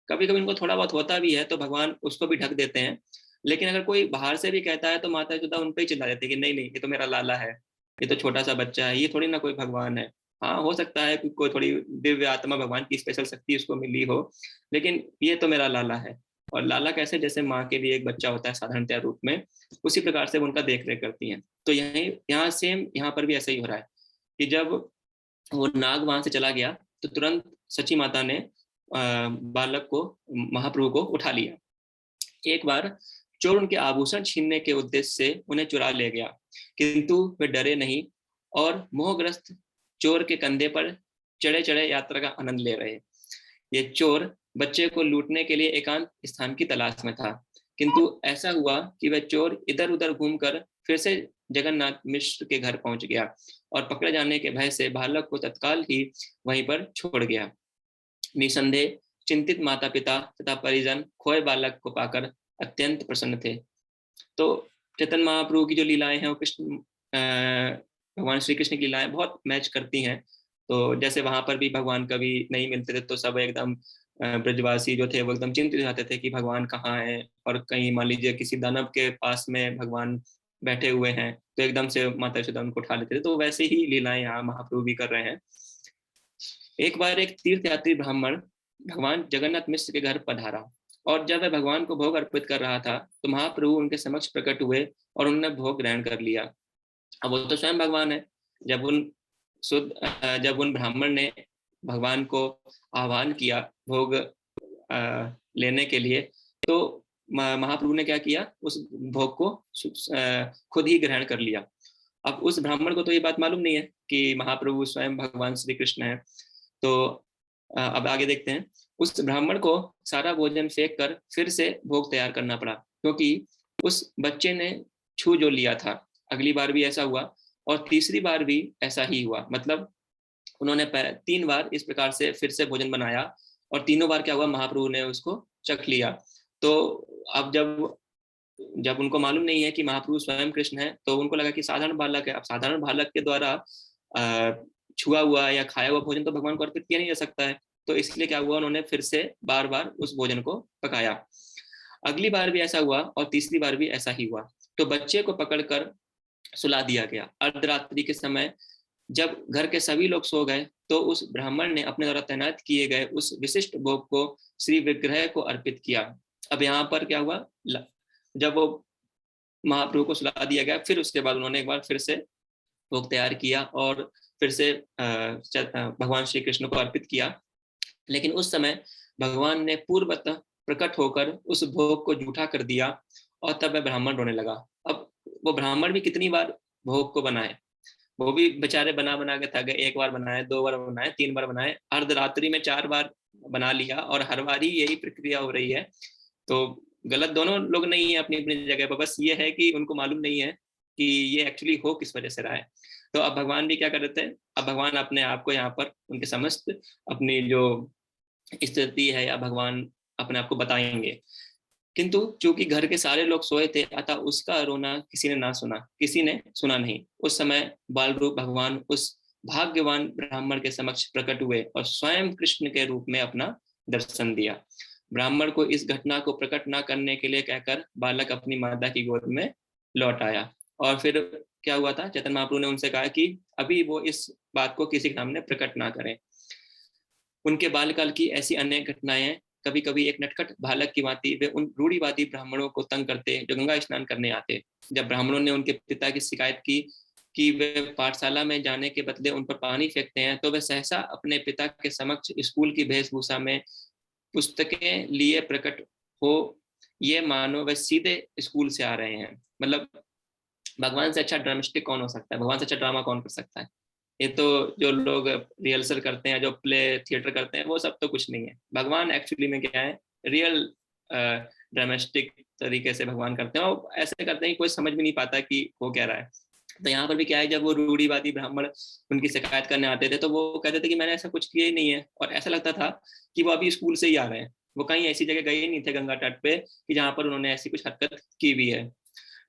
S1: कभी कभी उनको थोड़ा बहुत होता भी है तो भगवान उसको भी ढक देते हैं, लेकिन अगर कोई बाहर से भी कहता है तो माता यशोदा उन पे ही चिल्ला देती है कि नहीं नहीं, ये तो मेरा लाला है, ये तो छोटा सा बच्चा है, ये थोड़ी ना कोई भगवान है। हाँ, हो सकता है कि कोई थोड़ी दिव्य आत्मा, भगवान की स्पेशल शक्ति उसको मिली हो, लेकिन ये तो मेरा लाला है। और लाला कैसे, जैसे माँ के भी एक बच्चा होता है साधारणतया रूप में, उसी प्रकार से वो उनका देख रेख करती हैं। तो यहाँ सेम यहाँ पर भी ऐसा ही हो रहा है कि जब वो नाग वहां से चला गया तो तुरंत सची माता ने बालक को, महाप्रभु को उठा लिया। एक बार चोर उनके आभूषण छीनने के उद्देश्य से उन्हें चुरा ले गया, किंतु वे डरे नहीं और मोहग्रस्त चोर के कंधे पर चढ़े चढ़े यात्रा का आनंद ले रहे। ये चोर बच्चे को लूटने के लिए एकांत स्थान की तलाश में था, किंतु ऐसा हुआ कि वह चोर इधर उधर घूमकर फिर से जगन्नाथ मिश्र के घर पहुंच गया और पकड़े जाने के भय से बालक को तत्काल ही वहीं पर छोड़ गया। निसंदेह चिंतित माता पिता तथा परिजन खोए बालक को पाकर अत्यंत प्रसन्न थे। तो चैतन्य महाप्रभु की जो लीलाएं हैं वो भगवान श्री कृष्ण की लीलाएं बहुत मैच करती हैं। तो जैसे वहां पर भी भगवान कभी नहीं मिलते थे तो सब एकदम ब्रजवासी जो थे वो एकदम चिंतित हो जाते थे कि भगवान कहाँ है, और कहीं मान लीजिए किसी दानव के पास में भगवान बैठे हुए हैं तो एकदम से माता यशोदा उनको उठा लेते थे। तो वैसे ही लीलाएं यहाँ महाप्रभु भी कर रहे हैं। एक बार एक तीर्थयात्री ब्राह्मण भगवान जगन्नाथ मिश्र के घर पधारा, और जब वह भगवान को भोग अर्पित कर रहा था तो महाप्रभु उनके समक्ष प्रकट हुए और उन्होंने भोग ग्रहण कर लिया। अब वो तो स्वयं भगवान है। जब उन ब्राह्मण ने भगवान को आह्वान किया भोग लेने के लिए, तो महाप्रभु ने क्या किया, उस भोग को खुद ही ग्रहण कर लिया। अब उस ब्राह्मण को तो ये बात मालूम नहीं है कि महाप्रभु स्वयं भगवान श्री कृष्ण है। तो अब आगे देखते हैं। उस ब्राह्मण को सारा भोजन फेंक कर फिर से भोग तैयार करना पड़ा, क्योंकि उस बच्चे ने छू जो लिया था। अगली बार भी ऐसा हुआ और तीसरी बार भी ऐसा ही हुआ। मतलब उन्होंने 3 बार इस प्रकार से फिर से भोजन बनाया और तीनों बार क्या हुआ, महाप्रभु ने उसको चख लिया। तो अब जब उनको मालूम नहीं है कि महाप्रभु स्वयं कृष्ण है तो उनको लगा कि साधारण बालक है। अब साधारण बालक के द्वारा छुआ हुआ या खाया हुआ भोजन तो भगवान को अर्पित किया नहीं जा सकता है। तो इसलिए क्या हुआ, उन्होंने फिर से बार बार उस भोजन को पकाया। अगली बार भी ऐसा हुआ और तीसरी बार भी ऐसा ही हुआ। तो बच्चे को पकड़कर सुला दिया गया। अर्धरात्रि के समय जब घर के सभी लोग सो गए तो उस ब्राह्मण ने अपने द्वारा तैनात किए गए उस विशिष्ट भोग को श्री विग्रह को अर्पित किया। अब यहाँ पर क्या हुआ, जब वो महाप्रभु को सुला दिया गया, फिर उसके बाद उन्होंने एक बार फिर से भोग तैयार किया और फिर से भगवान श्री कृष्ण को अर्पित किया। लेकिन उस समय भगवान ने पूर्वतः प्रकट होकर उस भोग को जूठा कर दिया और तब वह ब्राह्मण रोने लगा। अब वो ब्राह्मण भी कितनी बार भोग को बनाए, वो भी बेचारे बना बना के थक गए। 1 बार बनाए, 2 बार बनाए, 3 बार बनाए, अर्धरात्रि में 4 बार बना लिया और हर बार ही यही प्रक्रिया हो रही है। तो गलत दोनों लोग नहीं है अपनी अपनी जगह पर, बस ये है कि उनको मालूम नहीं है कि ये एक्चुअली हो किस वजह से रहा है। तो अब भगवान भी क्या कर रहे थे, अब भगवान अपने आप को यहाँ पर उनके समस्त अपनी जो स्थिति है या भगवान अपने आप को बताएंगे। किंतु चूंकि घर के सारे लोग सोए थे अतः उसका रोना किसी ने सुना नहीं। उस समय बाल रूप भगवान उस भाग्यवान ब्राह्मण के समक्ष प्रकट हुए और स्वयं कृष्ण के रूप में अपना दर्शन दिया। ब्राह्मण को इस घटना को प्रकट न करने के लिए कहकर बालक अपनी माता की गोद में लौट आया। और फिर क्या हुआ था, चैतन्य महाप्रभु ने उनसे कहा कि अभी वो इस बात को किसी के सामने प्रकट ना करें। उनके बाल्यकाल की ऐसी अनेक घटनाएं, कभी कभी एक नटखट बालक की भांति वे उन रूढ़िवादी ब्राह्मणों को तंग करते जो गंगा स्नान करने आते। जब ब्राह्मणों ने उनके पिता की शिकायत की कि वे पाठशाला में जाने के बदले उन पर पानी फेंकते हैं, तो वे सहसा अपने पिता के समक्ष स्कूल की वेशभूषा में पुस्तकें लिए प्रकट हो, ये मानो वे सीधे स्कूल से आ रहे हैं। मतलब भगवान से अच्छा ड्रामेटिक कौन हो सकता है, भगवान से अच्छा ड्रामा कौन कर सकता है। ये तो जो लोग रिहर्सल करते हैं, जो प्ले थिएटर करते हैं, वो सब तो कुछ नहीं है। भगवान एक्चुअली में क्या है, रियल ड्रामेस्टिक तरीके से भगवान करते हैं और ऐसे करते हैं कि कोई समझ भी नहीं पाता कि हो क्या रहा है। तो यहाँ पर भी क्या है, जब वो रूढ़िवादी ब्राह्मण उनकी शिकायत करने आते थे तो वो कहते थे कि मैंने ऐसा कुछ किया ही नहीं है, और ऐसा लगता था कि वो अभी स्कूल से ही आ रहे हैं, वो कहीं ऐसी जगह गए ही नहीं थे गंगा तट पे कि जहाँ पर उन्होंने ऐसी कुछ हरकत की भी है।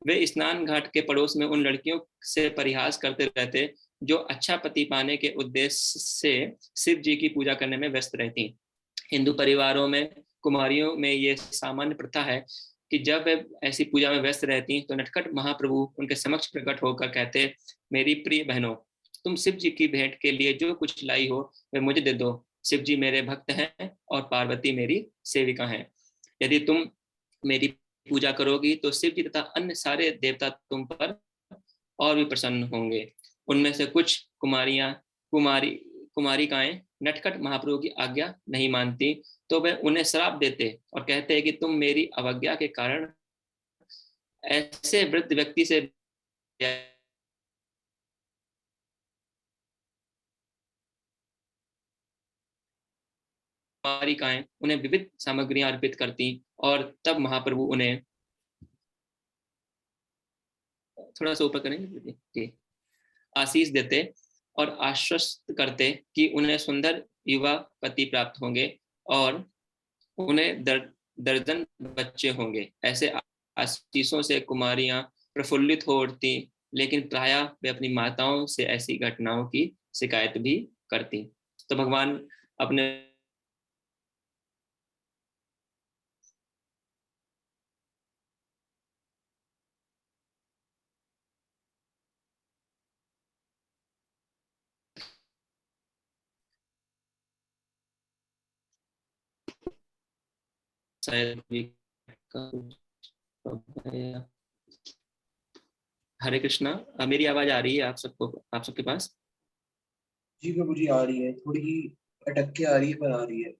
S1: वे स्नान घाट के पड़ोस में उन लड़कियों से परिहास करते रहते जो अच्छा पति पाने के उद्देश्य से शिव जी की पूजा करने में व्यस्त रहती। हिंदू परिवारों में कुमारियों में ये सामान्य प्रथा है कि जब वे ऐसी पूजा में व्यस्त रहती तो नटखट महाप्रभु उनके समक्ष प्रकट होकर कहते, मेरी प्रिय बहनों, तुम शिव जी की भेंट के लिए जो कुछ लाई हो वे मुझे दे दो। शिव जी मेरे भक्त हैं और पार्वती मेरी सेविका हैं। यदि तुम मेरी पूजा करोगी तो शिव जी तथा अन्य सारे देवता तुम पर और भी प्रसन्न होंगे। उनमें से कुछ कुमारिकाएं नटखट महाप्रभु की आज्ञा नहीं मानती तो वे उन्हें श्राप देते और कहते हैं कि तुम मेरी अवज्ञा के कारण ऐसे वृद्ध व्यक्ति से कुमारिकाएं उन्हें विविध सामग्रियां अर्पित करती और तब महाप्रभु उन्हें थोड़ा सा ऊपर करेंगे आशीष देते और आश्वस्त करते कि उन्हें सुंदर युवा पति प्राप्त होंगे और उन्हें दर्जन बच्चे होंगे। ऐसे आशीषों से कुमारियां प्रफुल्लित हो उठती, लेकिन प्रायः वे अपनी माताओं से ऐसी घटनाओं की शिकायत भी करती। तो भगवान अपने हरे कृष्णा, मेरी आवाज आ रही है आप सबके पास?
S2: जी प्रभु जी आ रही है, थोड़ी अटक के आ रही है पर आ रही है।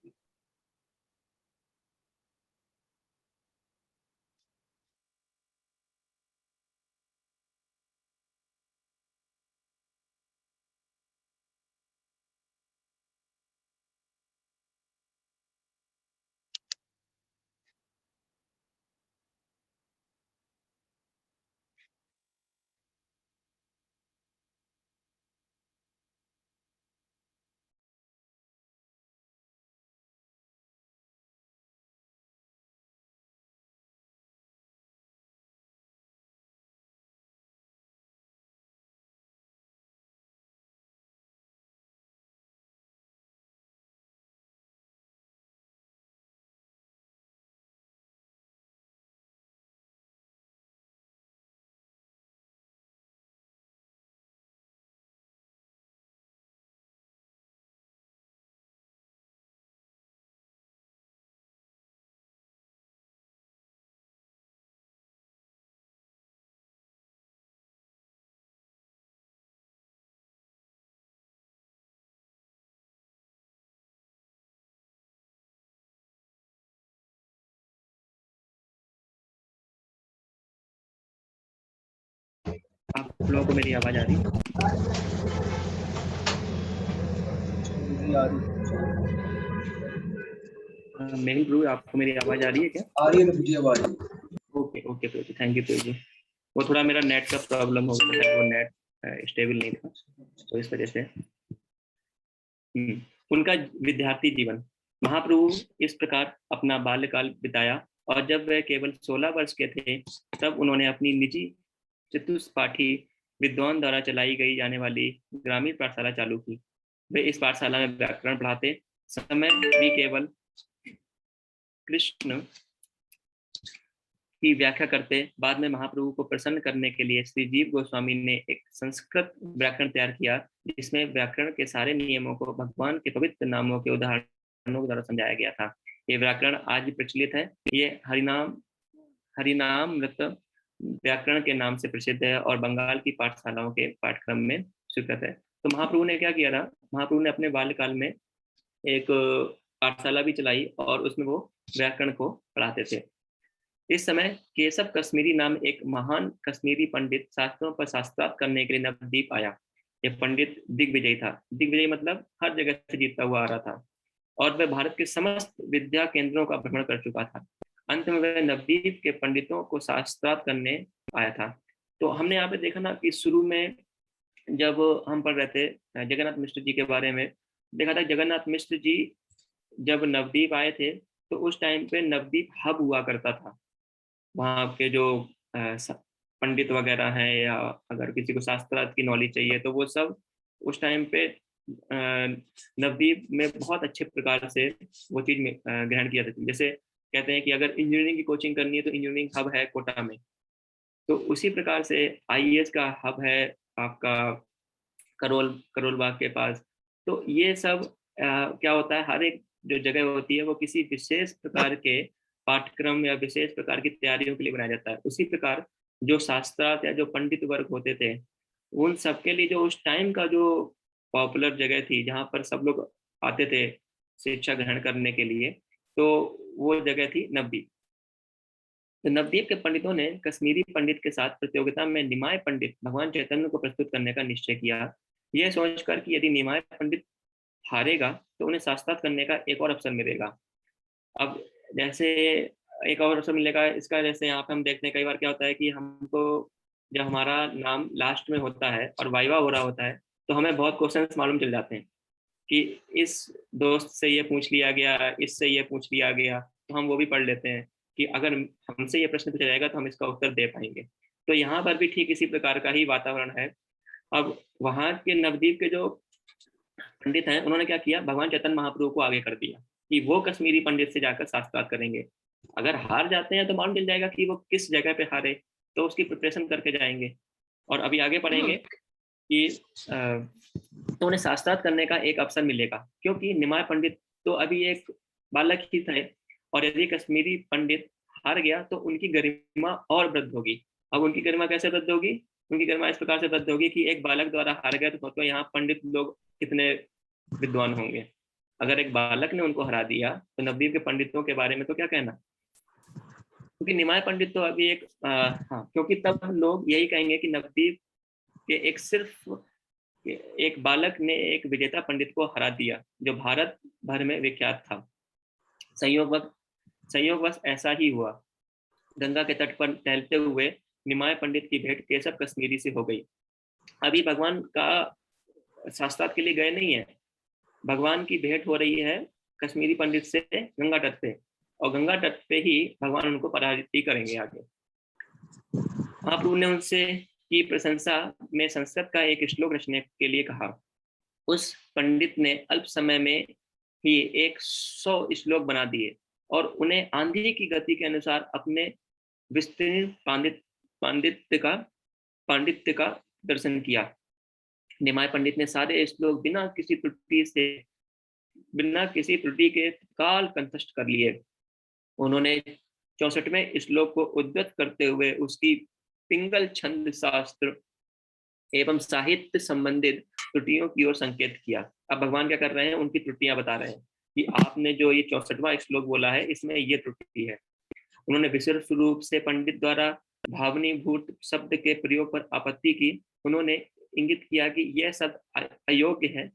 S1: आप लोगों को मेरी आवाज आ रही है?
S2: जी आ रही
S1: मेरी प्रभु, आपको मेरी आवाज आ रही है क्या?
S2: आ रही है प्रभु जी, आवाज।
S1: ओके ओके प्रभु जी, थैंक यू प्रभु जी। वो थोड़ा मेरा नेट का प्रॉब्लम हो गया है, वो नेट स्टेबल नहीं था तो इस वजह से। उनका विद्यार्थी जीवन। महाप्रभु इस प्रकार अपना बाल्यकाल बिताया और जब वह केवल 16 वर्ष के थे तब उन्होंने अपनी निजी चतुष्पाठी विद्वान द्वारा चलाई गई जाने वाली ग्रामीण पाठशाला चालू की। वे इस पाठशाला में व्याकरण पढ़ाते समय भी केवल कृष्ण की व्याख्या करते। बाद में महाप्रभु को प्रसन्न करने के लिए श्री जीव गोस्वामी ने एक संस्कृत व्याकरण तैयार किया जिसमें व्याकरण के सारे नियमों को भगवान के पवित्र नामों के उदाहरणों द्वारा समझाया गया था। ये व्याकरण आज भी प्रचलित है। ये हरिनामृत व्याकरण के नाम से प्रसिद्ध है और बंगाल की पाठशालाओं के पाठ्यक्रम में स्वीकृत है। तो महाप्रभु ने क्या किया था, महाप्रभु ने अपने बाल्यकाल में एक पाठशाला भी चलाई और उसमें वो व्याकरण को पढ़ाते थे। इस समय केशव कश्मीरी नाम एक महान कश्मीरी पंडित शास्त्रों पर शास्त्रार्थ करने के लिए नवद्वीप आया। यह पंडित दिग्विजयी था। दिग्विजयी मतलब हर जगह से जीतता हुआ आ रहा था और वह भारत के समस्त विद्या केंद्रों का भ्रमण कर चुका था। अंत में वह नवद्वीप के पंडितों को शास्त्रार्थ करने आया था। तो हमने यहाँ पे देखा ना कि शुरू में जब हम पढ़ रहे थे जगन्नाथ मिश्र जी के बारे में, देखा था जगन्नाथ मिश्र जी जब नवद्वीप आए थे तो उस टाइम पे नवद्वीप हब हुआ करता था। वहाँ के जो पंडित वगैरह हैं या अगर किसी को शास्त्रार्थ की नॉलेज चाहिए तो वो सब उस टाइम पे नवद्वीप में बहुत अच्छे प्रकार से वो चीज में ग्रहण किया जाती है। जैसे कहते हैं कि अगर इंजीनियरिंग की कोचिंग करनी है तो इंजीनियरिंग हब है कोटा में, तो उसी प्रकार से आईएएस का हब है आपका करोल बाग के पास। तो ये सब क्या होता है, हर एक जो जगह होती है वो किसी विशेष प्रकार के पाठ्यक्रम या विशेष प्रकार की तैयारियों के लिए बनाया जाता है। उसी प्रकार जो शास्त्रार्थ या जो पंडित वर्ग होते थे उन सबके लिए जो उस टाइम का जो पॉपुलर जगह थी जहाँ पर सब लोग आते थे शिक्षा ग्रहण करने के लिए, तो वो जगह थी नवद्वीप। तो नवद्वीप के पंडितों ने कश्मीरी पंडित के साथ प्रतियोगिता में निमाय पंडित भगवान चैतन्य को प्रस्तुत करने का निश्चय किया, यह सोचकर कि यदि निमाय पंडित हारेगा तो उन्हें शास्त्रार्थ करने का एक और अवसर मिलेगा। अब जैसे एक और अवसर मिलेगा इसका, जैसे यहाँ पे हम देखते हैं कई बार क्या होता है कि हमको जब हमारा नाम लास्ट में होता है और वाइवा हो रहा होता है तो हमें बहुत क्वेश्चंस मालूम चल जाते हैं कि इस दोस्त से ये पूछ लिया गया, इससे ये पूछ लिया गया, तो हम वो भी पढ़ लेते हैं कि अगर हमसे ये प्रश्न पूछा जाएगा तो हम इसका उत्तर दे पाएंगे। तो यहाँ पर भी ठीक इसी प्रकार का ही वातावरण है। अब वहाँ के नवद्वीप के जो पंडित हैं उन्होंने क्या किया, भगवान चैतन्य महाप्रभु को आगे कर दिया कि वो कश्मीरी पंडित से जाकर शास्त्रार्थ करेंगे। अगर हार जाते हैं तो मालूम चल जाएगा कि वो किस जगह पे हारे, तो उसकी प्रिपरेशन करके जाएंगे। और अभी आगे पढ़ेंगे कि तो उन्हें शास्त्रार्थ करने का एक अवसर मिलेगा, क्योंकि निमाय पंडित तो अभी एक बालक ही थे और यदि कश्मीरी पंडित हार गया तो उनकी गरिमा और वृद्ध होगी। अब उनकी गरिमा कैसे वृद्ध होगी, उनकी गरिमा इस प्रकार से वृद्ध होगी कि एक बालक द्वारा हार गया तो यहाँ पंडित लोग कितने विद्वान होंगे। अगर एक बालक ने उनको हरा दिया तो नवद्वीप के पंडितों के बारे में तो क्या कहना, क्योंकि निमाय पंडित तो अभी एक हाँ, क्योंकि तब लोग यही कहेंगे कि नवद्वीप के एक सिर्फ एक बालक ने एक विजेता पंडित को हरा दिया जो भारत भर में विख्यात था। संयोगवश ऐसा ही हुआ। गंगा के तट पर टहलते हुए निमाय पंडित की भेंट केशव कश्मीरी से हो गई। अभी भगवान का शास्त्रार्थ के लिए गए नहीं है, भगवान की भेंट हो रही है कश्मीरी पंडित से गंगा तट पे, और गंगा तट पे ही भगवान उनको पराजित करेंगे आगे। महाप्रभु ने उनसे की प्रशंसा में संस्कृत का एक श्लोक रचने के लिए कहा। उस पंडित ने अल्प समय में ही 100 श्लोक बना दिए और उन्हें आंधी की गति के अनुसार अपने विस्तृत पांडित्य का दर्शन किया। निमाय पंडित ने सारे श्लोक बिना किसी त्रुटि के काल कंठस्थ कर लिए। उन्होंने 64वें श्लोक को उद्धृत करते हुए उसकी पिंगल छंद शास्त्र एवं साहित्य संबंधित त्रुटियों की ओर संकेत किया। अब भगवान क्या कर रहे हैं, उनकी त्रुटियां बता रहे हैं कि आपने जो ये 64वां श्लोक बोला है इसमें ये त्रुटि है। उन्होंने विशेष रूप से पंडित द्वारा भावनीभूत शब्द के प्रयोग पर आपत्ति की। उन्होंने इंगित किया कि यह शब्द अयोग्य है।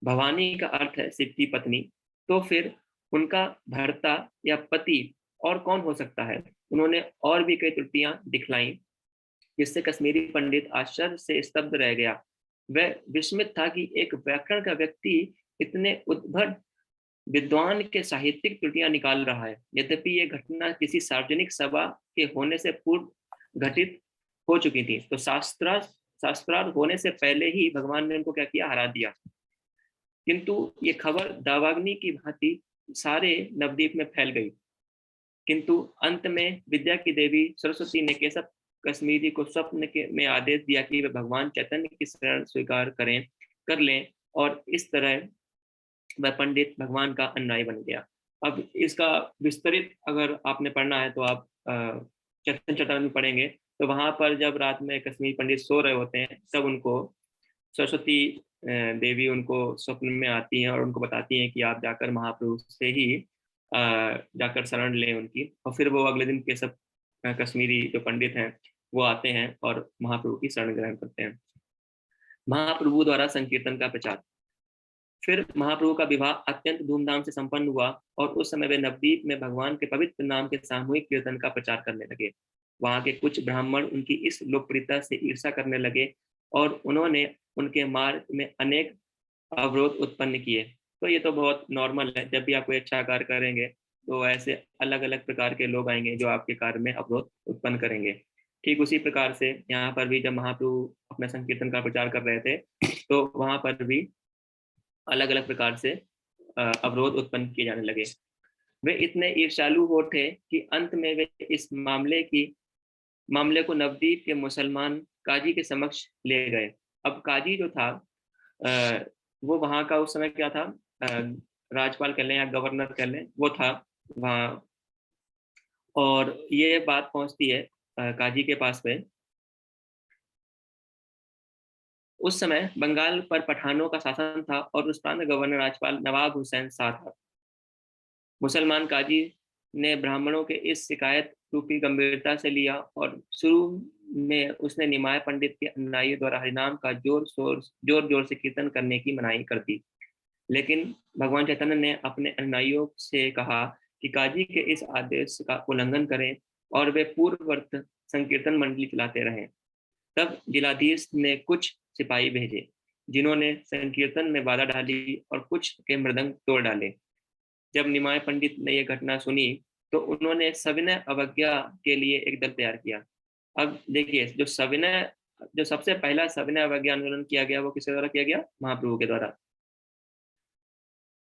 S1: भवानी का अर्थ है शिव की पत्नी, तो फिर उनका भर्ता या पति और कौन हो सकता है। उन्होंने और भी कई त्रुटियां दिखलाई जिससे कश्मीरी पंडित आश्चर्य से स्तब्ध रह गया। वह विस्मित था कि एक व्याकरण का व्यक्ति इतने उद्भट विद्वान के साहित्यिक त्रुटियां निकाल रहा है, यद्यपि यह घटना किसी सार्वजनिक सभा के होने से पूर्व घटित हो चुकी थी। तो शास्त्रार्थ होने से पहले ही भगवान ने उनको क्या किया, हरा दिया। किंतु ये खबर दावाग्नि की भांति सारे नवद्वीप में फैल गई। किंतु अंत में विद्या की देवी सरस्वती ने केशव कश्मीरी को स्वप्न में आदेश दिया कि वे भगवान चैतन्य की शरण स्वीकार कर लें, और इस तरह वह पंडित भगवान का अनुयायी बन गया। अब इसका विस्तृत अगर आपने पढ़ना है तो आप चैतन्य चरितामृत में पढ़ेंगे। तो वहां पर जब रात में कश्मीरी पंडित सो रहे होते हैं तब उनको सरस्वती देवी उनको स्वप्न में आती हैं और उनको बताती हैं कि आप जाकर महाप्रभु से ही जाकर शरण लें उनकी। और फिर वो अगले दिन केशव कश्मीरी जो पंडित हैं वो आते हैं और महाप्रभु की शरण ग्रहण करते हैं। महाप्रभु द्वारा संकीर्तन का प्रचार। फिर महाप्रभु का विवाह अत्यंत धूमधाम से संपन्न हुआ और उस समय वे नवद्वीप में भगवान के पवित्र नाम के सामूहिक कीर्तन का प्रचार करने लगे। वहां के कुछ ब्राह्मण उनकी इस लोकप्रियता से ईर्ष्या करने लगे और उन्होंने उनके मार्ग में अनेक अवरोध उत्पन्न किए। तो ये तो बहुत नॉर्मल है, जब भी आप कोई अच्छा कार्य करेंगे तो ऐसे अलग अलग प्रकार के लोग आएंगे जो आपके कार्य में अवरोध उत्पन्न करेंगे। ठीक उसी प्रकार से यहाँ पर भी जब महाप्रभु अपने संकीर्तन का प्रचार कर रहे थे तो वहां पर भी अलग अलग प्रकार से अवरोध उत्पन्न किए जाने लगे। वे इतने ईर्ष्यालु हो थे कि अंत में वे इस मामले को नवद्वीप के मुसलमान काजी के समक्ष ले गए। अब काजी जो था वो वहां का उस समय क्या था, राज्यपाल कह लें या गवर्नर कह लें, वो था वहां। और ये बात पहुंचती है काजी के पास में। उस समय बंगाल पर पठानों का शासन था और उस प्रांत गवर्नर राज्यपाल नवाब हुसैन शाह था। मुसलमान काजी ने ब्राह्मणों के इस शिकायत रूपी गंभीरता से लिया और शुरू में उसने निमाय पंडित के अनुयायियों द्वारा हरिनाम का जोर जोर से कीर्तन करने की मनाही कर दी। लेकिन भगवान चैतन्य ने अपने अनुयायियों से कहा कि काजी के इस आदेश का उल्लंघन करें और वे पूर्ववर्त संकीर्तन मंडली चलाते रहें। तब जिलाधीश ने कुछ सिपाही भेजे जिन्होंने संकीर्तन में बाधा डाली और कुछ के मृदंग तोड़ डाले। जब निमाय पंडित ने यह घटना सुनी तो उन्होंने सविनय अवज्ञा के लिए एक दल तैयार किया। अब देखिए, जो सबसे पहला सविनय अवज्ञा आंदोलन किया गया वो किसके द्वारा किया गया? महाप्रभु के द्वारा।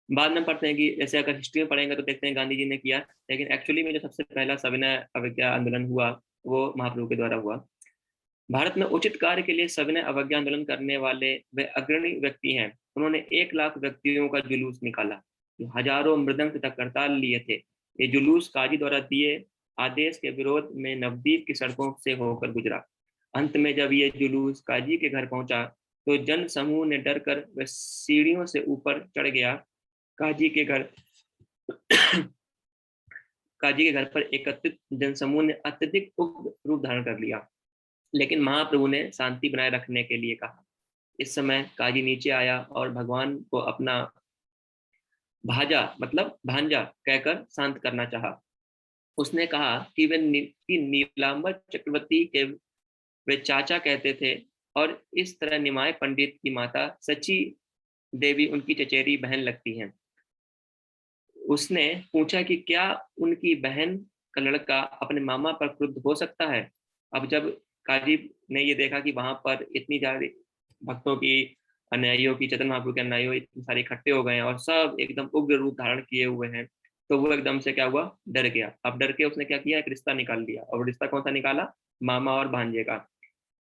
S1: बाद में पढ़ते हैं कि जैसे अगर हिस्ट्री में पढ़ेंगे तो देखते हैं गांधी जी ने किया, लेकिन एक्चुअली में जो सबसे पहला सविनय अवज्ञा आंदोलन हुआ वो महाप्रभु के द्वारा हुआ। भारत में उचित कार्य के लिए सविनय अवज्ञा आंदोलन करने वाले वे अग्रणी व्यक्ति हैं। उन्होंने 1 लाख व्यक्तियों का जुलूस निकाला, हजारों मृदंग तक करताल लिए थे। ये जुलूस काजी द्वारा दिए आदेश के विरोध में नवद्वीप की सड़कों से होकर गुजरा। अंत में जब ये जुलूस काजी के घर पहुंचा तो जन समूह ने डर कर वह सीढ़ियों से ऊपर चढ़ गया। काजी के घर पर एकत्रित जनसमूह ने अत्यधिक उग्र रूप धारण कर लिया, लेकिन महाप्रभु ने शांति बनाए रखने के लिए कहा। इस समय काजी नीचे आया और भगवान को अपना भाजा मतलब भांजा कहकर शांत करना चाहा। उसने कहा कि नीलांबर चक्रवर्ती के वे चाचा कहते थे और इस तरह निमाय पंडित की माता सची देवी उनकी चचेरी बहन लगती हैं। उसने पूछा कि क्या उनकी बहन का लड़का अपने मामा पर क्रुद्ध हो सकता है? अब जब काजी ने ये देखा कि वहां पर इतनी ज्यादा भक्तों की, अनुयायियों की, चैतन्य महाप्रभु के अनुयायियों इतने सारे इकट्ठे हो गए हैं और सब एकदम उग्र रूप धारण किए हुए हैं, तो वो एकदम से क्या हुआ, डर गया। अब डर के उसने क्या किया, एक रिश्ता निकाल लिया। और रिश्ता कौन सा निकाला? मामा और भांजे का।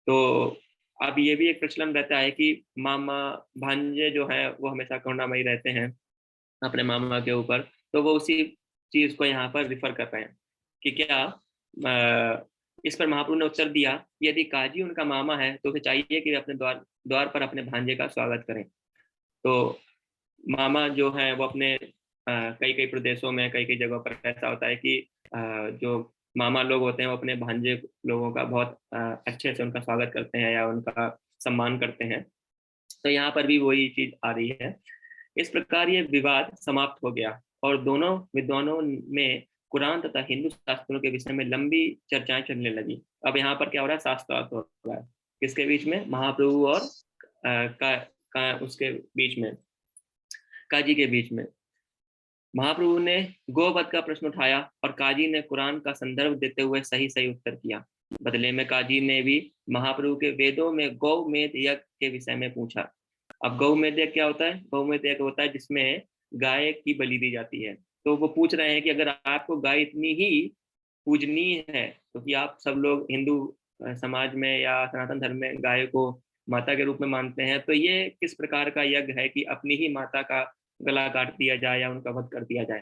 S1: तो अब ये भी एक प्रचलन रहता है कि मामा भांजे जो है वो हमेशा करुणामयी रहते हैं अपने मामा के ऊपर, तो वो उसी चीज को यहाँ पर रिफर कर रहे हैं कि क्या इस पर महाप्रभु ने उत्तर दिया, यदि काजी उनका मामा है तो उसे चाहिए कि अपने द्वार पर अपने भांजे का स्वागत करें। तो मामा जो है वो अपने कई कई प्रदेशों में, कई कई जगहों पर ऐसा होता है कि जो मामा लोग होते हैं वो अपने भांजे लोगों का बहुत अच्छे से उनका स्वागत करते हैं या उनका सम्मान करते हैं। तो यहाँ पर भी वही चीज आ रही है। इस प्रकार ये विवाद समाप्त हो गया और दोनों विद्वानों में कुरान तथा हिंदू शास्त्रों के विषय में लंबी चर्चाएं चलने लगी। अब यहाँ पर क्या हो रहा है, शास्त्रार्थ हो रहा है। किसके बीच में? महाप्रभु और उसके बीच में, काजी के बीच में। महाप्रभु ने गोवध का प्रश्न उठाया और काजी ने कुरान का संदर्भ देते हुए सही सही उत्तर किया। बदले में काजी ने भी महाप्रभु के वेदों में गौमेध यज्ञ के विषय में पूछा। अब गौमेध यज्ञ क्या होता है? गौमेध यज्ञ होता है जिसमें गाय की बलि दी जाती है। तो वो पूछ रहे हैं कि अगर आपको गाय इतनी ही पूजनीय है, तो कि आप सब लोग हिंदू समाज में या सनातन धर्म में गाय को माता के रूप में मानते हैं, तो ये किस प्रकार का यज्ञ है कि अपनी ही माता का गला काट दिया जाए या उनका वध कर दिया जाए?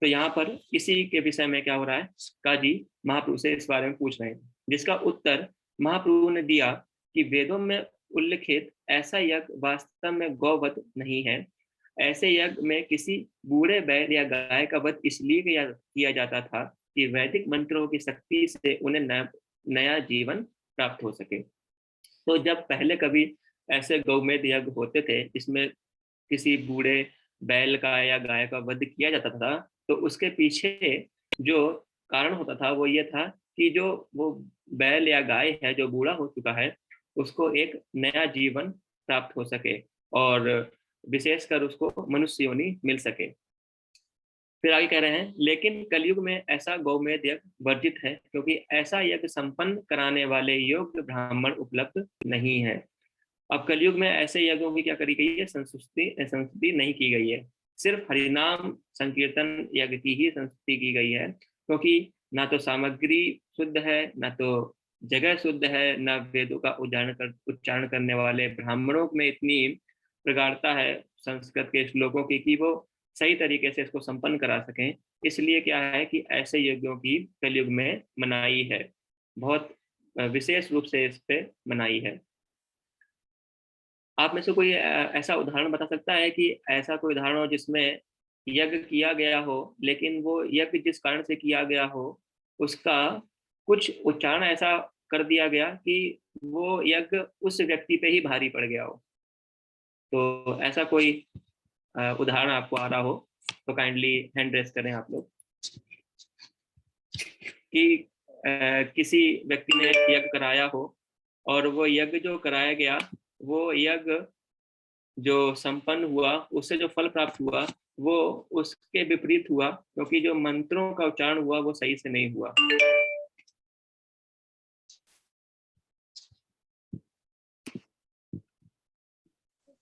S1: तो यहाँ पर इसी के विषय में क्या हो रहा है, काजी महाप्रभु से इस बारे में पूछ रहे हैं, जिसका उत्तर महाप्रभु ने दिया कि वेदों में उल्लिखित ऐसा यज्ञ वास्तव में गौवध नहीं है। ऐसे यज्ञ में किसी बूढ़े बैल या गाय का वध इसलिए किया जाता था कि वैदिक मंत्रों की शक्ति से उन्हें नया जीवन प्राप्त हो सके। तो जब पहले कभी ऐसे गौमेध यज्ञ होते थे, इसमें किसी बूढ़े बैल का या गाय का वध किया जाता था, तो उसके पीछे जो कारण होता था वो ये था कि जो वो बैल या गाय है जो बूढ़ा हो चुका है, उसको एक नया जीवन प्राप्त हो सके और विशेषकर उसको मनुष्य योनि मिल सके। फिर आगे कह रहे हैं, लेकिन कलयुग में ऐसा गौमेध यज्ञ वर्जित है, क्योंकि ऐसा यज्ञ संपन्न कराने वाले योग्य ब्राह्मण उपलब्ध नहीं है। अब कलयुग में ऐसे यज्ञों की क्या करी गई है? संस्तुति नहीं की गई है। सिर्फ हरिनाम संकीर्तन यज्ञ की ही संस्तुति की गई है, क्योंकि ना तो सामग्री शुद्ध है, ना तो जगह शुद्ध है, ना वेदों का उच्चारण करने वाले ब्राह्मणों में इतनी प्रगाढ़ता है संस्कृत के श्लोकों की कि वो सही तरीके से इसको संपन्न करा सकें। इसलिए क्या है कि ऐसे यज्ञों की कलयुग में मनाही है, बहुत विशेष रूप से इस पे मनाही है। आप में से कोई ऐसा उदाहरण बता सकता है कि ऐसा कोई उदाहरण हो जिसमें यज्ञ किया गया हो, लेकिन वो यज्ञ जिस कारण से किया गया हो उसका कुछ उच्चारण ऐसा कर दिया गया कि वो यज्ञ उस व्यक्ति पे ही भारी पड़ गया हो? तो ऐसा कोई उदाहरण आपको आ रहा हो तो काइंडली हैंड रेस करें आप लोग कि किसी व्यक्ति ने यज्ञ कराया हो और वो यज्ञ जो कराया गया वो यज्ञ जो संपन्न हुआ, उससे जो फल प्राप्त हुआ वो उसके विपरीत हुआ, क्योंकि जो मंत्रों का उच्चारण हुआ वो सही से नहीं हुआ।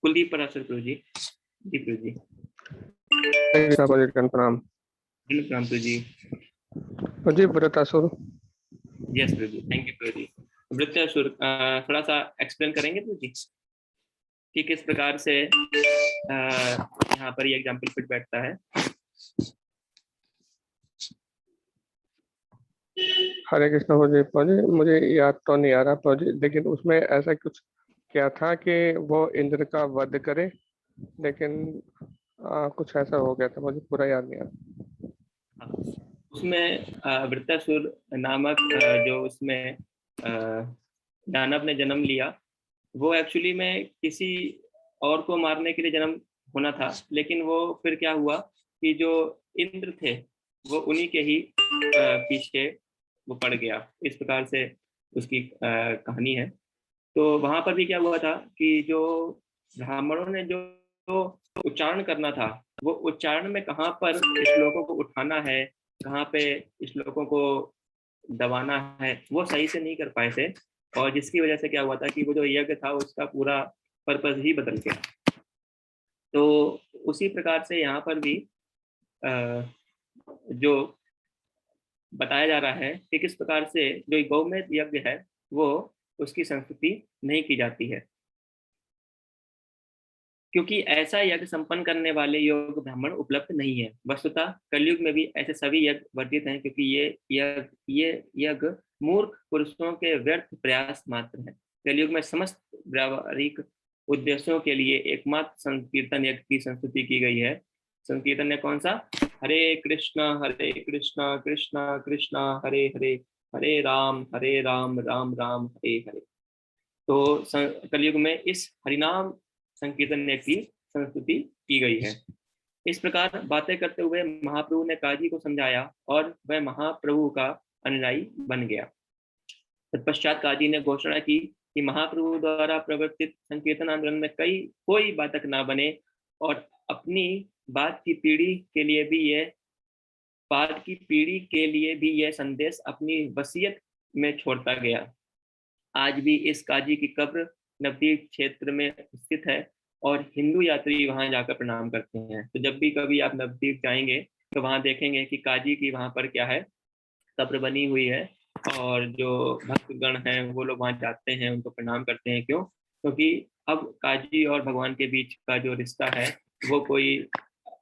S1: कुलदीप पराशर प्रभु जी, प्रभु जी।
S5: प्रणाम
S1: प्रणाम प्रभु जी।
S5: जी व्रतासुर।
S1: यस प्रभु जी, थैंक यू प्रभु जी। वृत्रासुर थोड़ा सा एक्सप्लेन करेंगे प्रभु जी कि किस प्रकार से यहाँ पर ये एग्जाम्पल फिट बैठता है?
S5: हरे कृष्ण जी, मुझे याद तो नहीं आ रहा प्रभु, लेकिन उसमें ऐसा कुछ क्या था कि वो इंद्र का वध करे, लेकिन कुछ ऐसा हो गया था, मुझे पूरा याद नहीं आ रहा।
S1: उसमें वृत्रासुर नामक जो उसमें दानव ने जन्म लिया, वो एक्चुअली में किसी और को मारने के लिए जन्म होना था, लेकिन वो फिर क्या हुआ कि जो इंद्र थे वो उन्हीं के ही पीछे वो पड़ गया। इस प्रकार से उसकी कहानी है। तो वहां पर भी क्या हुआ था कि जो ब्राह्मणों ने जो उच्चारण करना था, वो उच्चारण में कहाँ पर श्लोकों को उठाना है, कहाँ पे श्लोकों को दबाना है, वो सही से नहीं कर पाए थे, और जिसकी वजह से क्या हुआ था कि वो जो यज्ञ था उसका पूरा पर्पस ही बदल गया। तो उसी प्रकार से यहाँ पर भी जो बताया जा रहा है कि किस प्रकार से जो गौमेध यज्ञ है वो उसकी संस्तुति नहीं की जाती है, क्योंकि ऐसा यज्ञ संपन्न करने वाले योग्य ब्राह्मण उपलब्ध नहीं है। वस्तुतः कलयुग में भी ऐसे सभी यज्ञ वर्जित हैं, क्योंकि ये यज्ञ मूर्ख पुरुषों के व्यर्थ प्रयास मात्र है। कलयुग में समस्त व्यावहारिक उद्देश्यों के लिए एकमात्र संकीर्तन यज्ञ की संस्तुति की गई है। संकीर्तन ने कौन सा? हरे कृष्णा कृष्णा कृष्णा हरे हरे, हरे राम राम राम हरे हरे। तो कलयुग में इस हरिनाम संकीर्तन यज्ञ की संस्तुति की गई है। इस प्रकार बातें करते हुए महाप्रभु ने काजी को समझाया और वह महाप्रभु का अनुयायी बन गया। तत्पश्चात काजी ने घोषणा की कि महाप्रभु द्वारा प्रवर्तित संकीर्तन आंदोलन में कोई बाधक ना बने, और अपनी बात की पीढ़ी के लिए भी यह संदेश अपनी वसीयत में छोड़ता गया। आज भी इस काजी की कब्र नवद्वीप क्षेत्र में स्थित है और हिंदू यात्री वहां जाकर प्रणाम करते हैं। तो जब भी कभी आप नवद्वीप जाएंगे तो वहां देखेंगे कि काजी की वहां पर क्या है, कब्र बनी हुई है, और जो भक्तगण हैं वो लोग वहां जाते हैं, उनको प्रणाम करते हैं। क्यों? क्योंकि अब काजी और भगवान के बीच का जो रिश्ता है वो कोई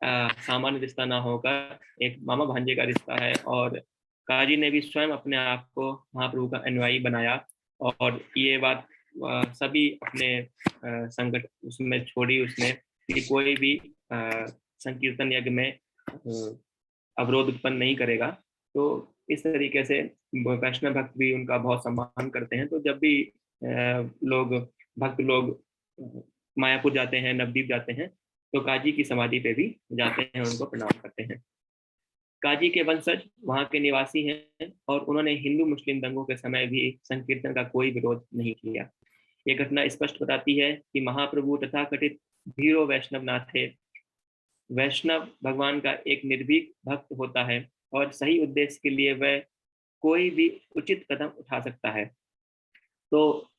S1: सामान्य रिश्ता ना होकर एक मामा भांजे का रिश्ता है, और काजी ने भी स्वयं अपने आप को महाप्रभु का अनुयायी बनाया, और ये बात सभी अपने संगठन उसमें छोड़ी उसने कि कोई भी संकीर्तन यज्ञ में अवरोध उत्पन्न नहीं करेगा। तो इस तरीके से वैष्णव भक्त भी उनका बहुत सम्मान करते हैं। तो जब भी भक्त लोग मायापुर जाते हैं, नवद्वीप जाते हैं, तो काजी की समाधि पे भी जाते हैं, उनको प्रणाम करते हैं। काजी के वंशज वहाँ के निवासी हैं और उन्होंने हिंदू मुस्लिम दंगों के समय भी संकीर्तन का कोई विरोध नहीं किया। ये घटना स्पष्ट बताती है कि महाप्रभु तथाकथित भीरो वैष्णव ना थे। वैष्णव भगवान का एक निर्भीक भक्त होता है और सही उद्देश्य के लिए वह कोई भी उचित कदम उठा सकता है। तो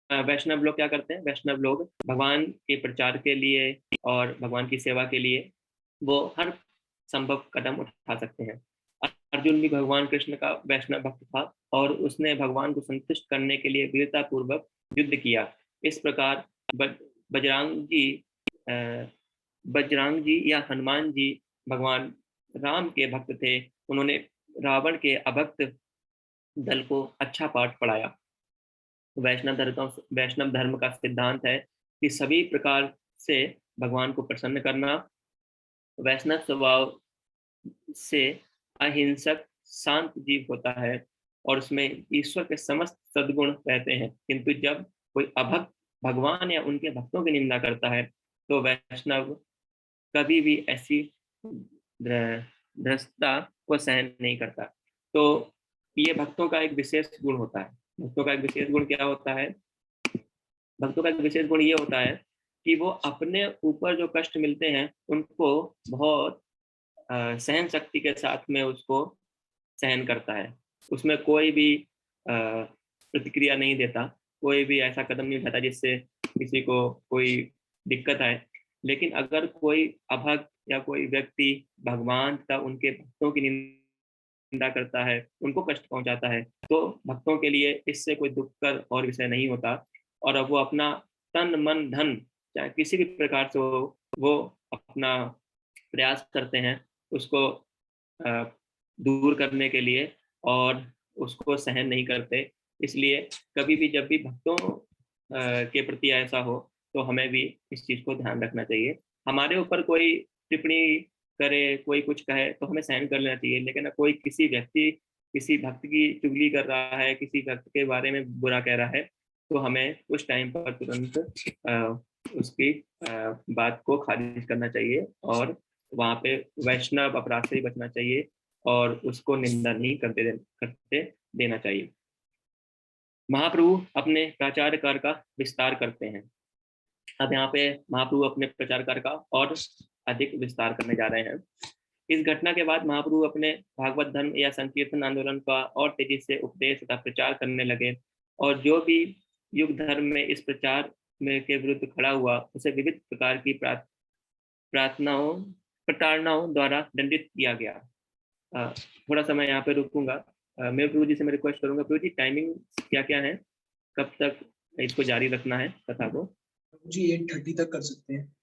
S1: वैष्णव लोग क्या करते हैं? वैष्णव लोग भगवान के प्रचार के लिए और भगवान की सेवा के लिए वो हर संभव कदम उठा सकते हैं। अर्जुन भी भगवान कृष्ण का वैष्णव भक्त था और उसने भगवान को संतुष्ट करने के लिए वीरता पूर्वक युद्ध किया। इस प्रकार बजरंग जी या हनुमान जी भगवान राम के भक्त थे। उन्होंने रावण के अभक्त दल को अच्छा पाठ पढ़ाया। वैष्णव धर्म का सिद्धांत है कि सभी प्रकार से भगवान को प्रसन्न करना। वैष्णव स्वभाव से अहिंसक शांत जीव होता है और उसमें ईश्वर के समस्त सद्गुण रहते हैं, किंतु जब कोई अभक्त भगवान या उनके भक्तों की निंदा करता है तो वैष्णव कभी भी ऐसी भ्रष्टता को सहन नहीं करता। तो ये भक्तों का एक विशेष गुण होता है। भक्तों का एक विशेष गुण क्या होता है? भक्तों का एक विशेष गुण ये होता है कि वो अपने ऊपर जो कष्ट मिलते हैं उनको बहुत सहन शक्ति के साथ में उसको सहन करता है। उसमें कोई भी प्रतिक्रिया नहीं देता, कोई भी ऐसा कदम नहीं उठाता जिससे किसी को कोई दिक्कत आए। लेकिन अगर कोई अभक्त या कोई व्यक्ति भगवान तथा उनके भक्तों की निंदा करता है, उनको कष्ट पहुंचाता है, तो भक्तों के लिए इससे कोई दुखकर और विषय नहीं होता और अब वो अपना तन मन धन चाहे किसी भी प्रकार से वो अपना प्रयास करते हैं उसको दूर करने के लिए और उसको सहन नहीं करते। इसलिए कभी भी जब भी भक्तों के प्रति ऐसा हो तो हमें भी इस चीज़ को ध्यान रखना चाहिए। हमारे ऊपर कोई टिप्पणी करे, कोई कुछ कहे तो हमें सहन कर लेना चाहिए, लेकिन कोई किसी व्यक्ति किसी भक्त की चुगली कर रहा है, किसी भक्त के बारे में बुरा कह रहा है, तो हमें उस टाइम पर तुरंत उसकी बात को खारिज करना चाहिए और वहाँ पे वैष्णव अपराध से ही बचना चाहिए और उसको निंदा नहीं करते देना चाहिए। महाप्रभु अपने प्रचार कार्य का विस्तार करते हैं। अब यहाँ पे महाप्रभु अपने प्रचार कार्य का और अधिक विस्तार करने जा रहे हैं। इस घटना के बाद महाप्रभु अपने भागवत धर्म या संकीर्तन आंदोलन का और तेजी से उपदेश तथा प्रचार करने लगे और जो भी युग धर्म में इस प्रचार में के विरुद्ध खड़ा हुआ उसे विविध प्रकार की प्रताड़नाओं द्वारा दंडित किया गया। थोड़ा समय यहाँ पे रुकूंगा। मैं प्रभु जी से मैं रिक्वेस्ट करूंगा, प्रभु जी टाइमिंग क्या क्या है, कब तक इसको जारी रखना है कथा को?
S2: जी 8:30 तक कर सकते हैं।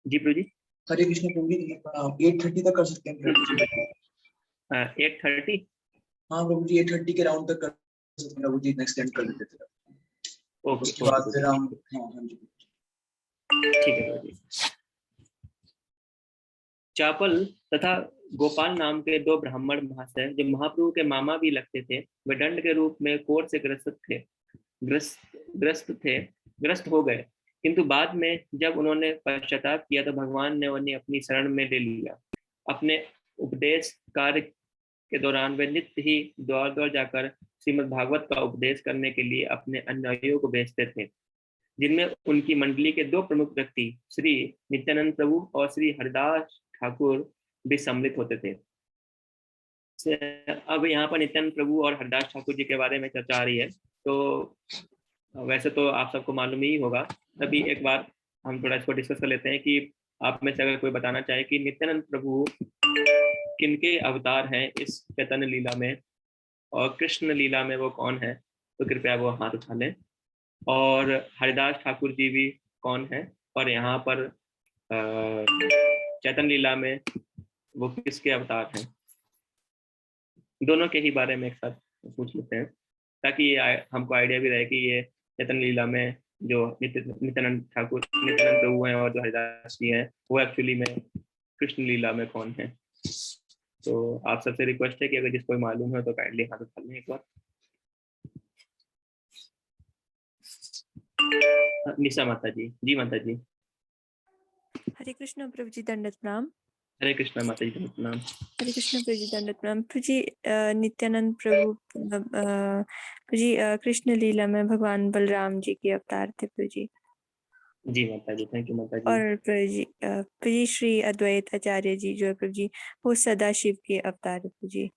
S1: जी प्रभु जी।
S2: हरे कृष्ण प्रभु जी 8:30 तक कर सकते हैं प्रभु जी।
S1: 8:30?
S2: हाँ प्रभु जी 8:30 के राउंड तक कर सकते हैं प्रभु जी, एक्सटेंड कर देते थे।
S1: ओके,
S2: उसके बाद फिर हम हाँ जी
S1: ठीक है प्रभु जी। चापल तथा गोपाल नाम के दो ब्राह्मण महाशय जो महाप्रभु के मामा भी लगते थे, वे दंड के रूप में कोढ़ से ग्रस्त हो गए, किंतु बाद में जब उन्होंने पश्चाताप किया तो भगवान ने उन्हें अपनी शरण में ले लिया। अपने उपदेश कार्य के दौरान वे नित्य ही द्वार द्वार जाकर श्रीमद् भागवत का उपदेश करने के लिए अपने अनुयायियों को भेजते थे, जिनमें उनकी मंडली के दो प्रमुख व्यक्ति श्री नित्यानंद प्रभु और श्री हरिदास ठाकुर भी सम्मिलित होते थे। अब यहाँ पर नित्यानंद प्रभु और हरिदास ठाकुर जी के बारे में चर्चा आ रही है। तो वैसे तो आप सबको मालूम ही होगा, अभी एक बार हम थोड़ा इसको डिस्कस कर लेते हैं कि आप में से अगर कोई बताना चाहे कि नित्यानंद प्रभु किनके अवतार हैं इस चैतन्य लीला में और कृष्ण लीला में वो कौन है, तो कृपया वो हाथ उठा लें। और हरिदास ठाकुर जी भी कौन है और यहाँ पर चैतन्य लीला में वो किसके अवतार हैं, दोनों के ही बारे में एक साथ पूछ लेते हैं ताकि ये हमको आइडिया भी रहे कि ये चैतन्य लीला में जो नित्यानंद प्रभु हैं और जो हरिदास जी हैं वो एक्चुअली में कृष्ण लीला में कौन है। तो आप सबसे रिक्वेस्ट है कि अगर जिसको मालूम है तो काइंडली हाथ उठा लें एक बार। निशा माता जी। जी माता जी।
S4: हरे कृष्ण प्रभु जी, दंडवत प्रणाम।
S1: हरे कृष्णा माता जी, दंडवत प्रणाम।
S4: हरे कृष्ण प्रभु जी, दंडवत प्रणाम। प्रभु जी, नित्यानंद प्रभु प्रभु जी कृष्ण लीला में भगवान बलराम जी के अवतार थे प्रभु जी।
S1: जी माता जी, थैंक यू माता जी।
S4: और प्रभु जी श्री अद्वैत आचार्य जी जो है प्रभु जी, वो सदा शिव के अवतार है प्रभु जी।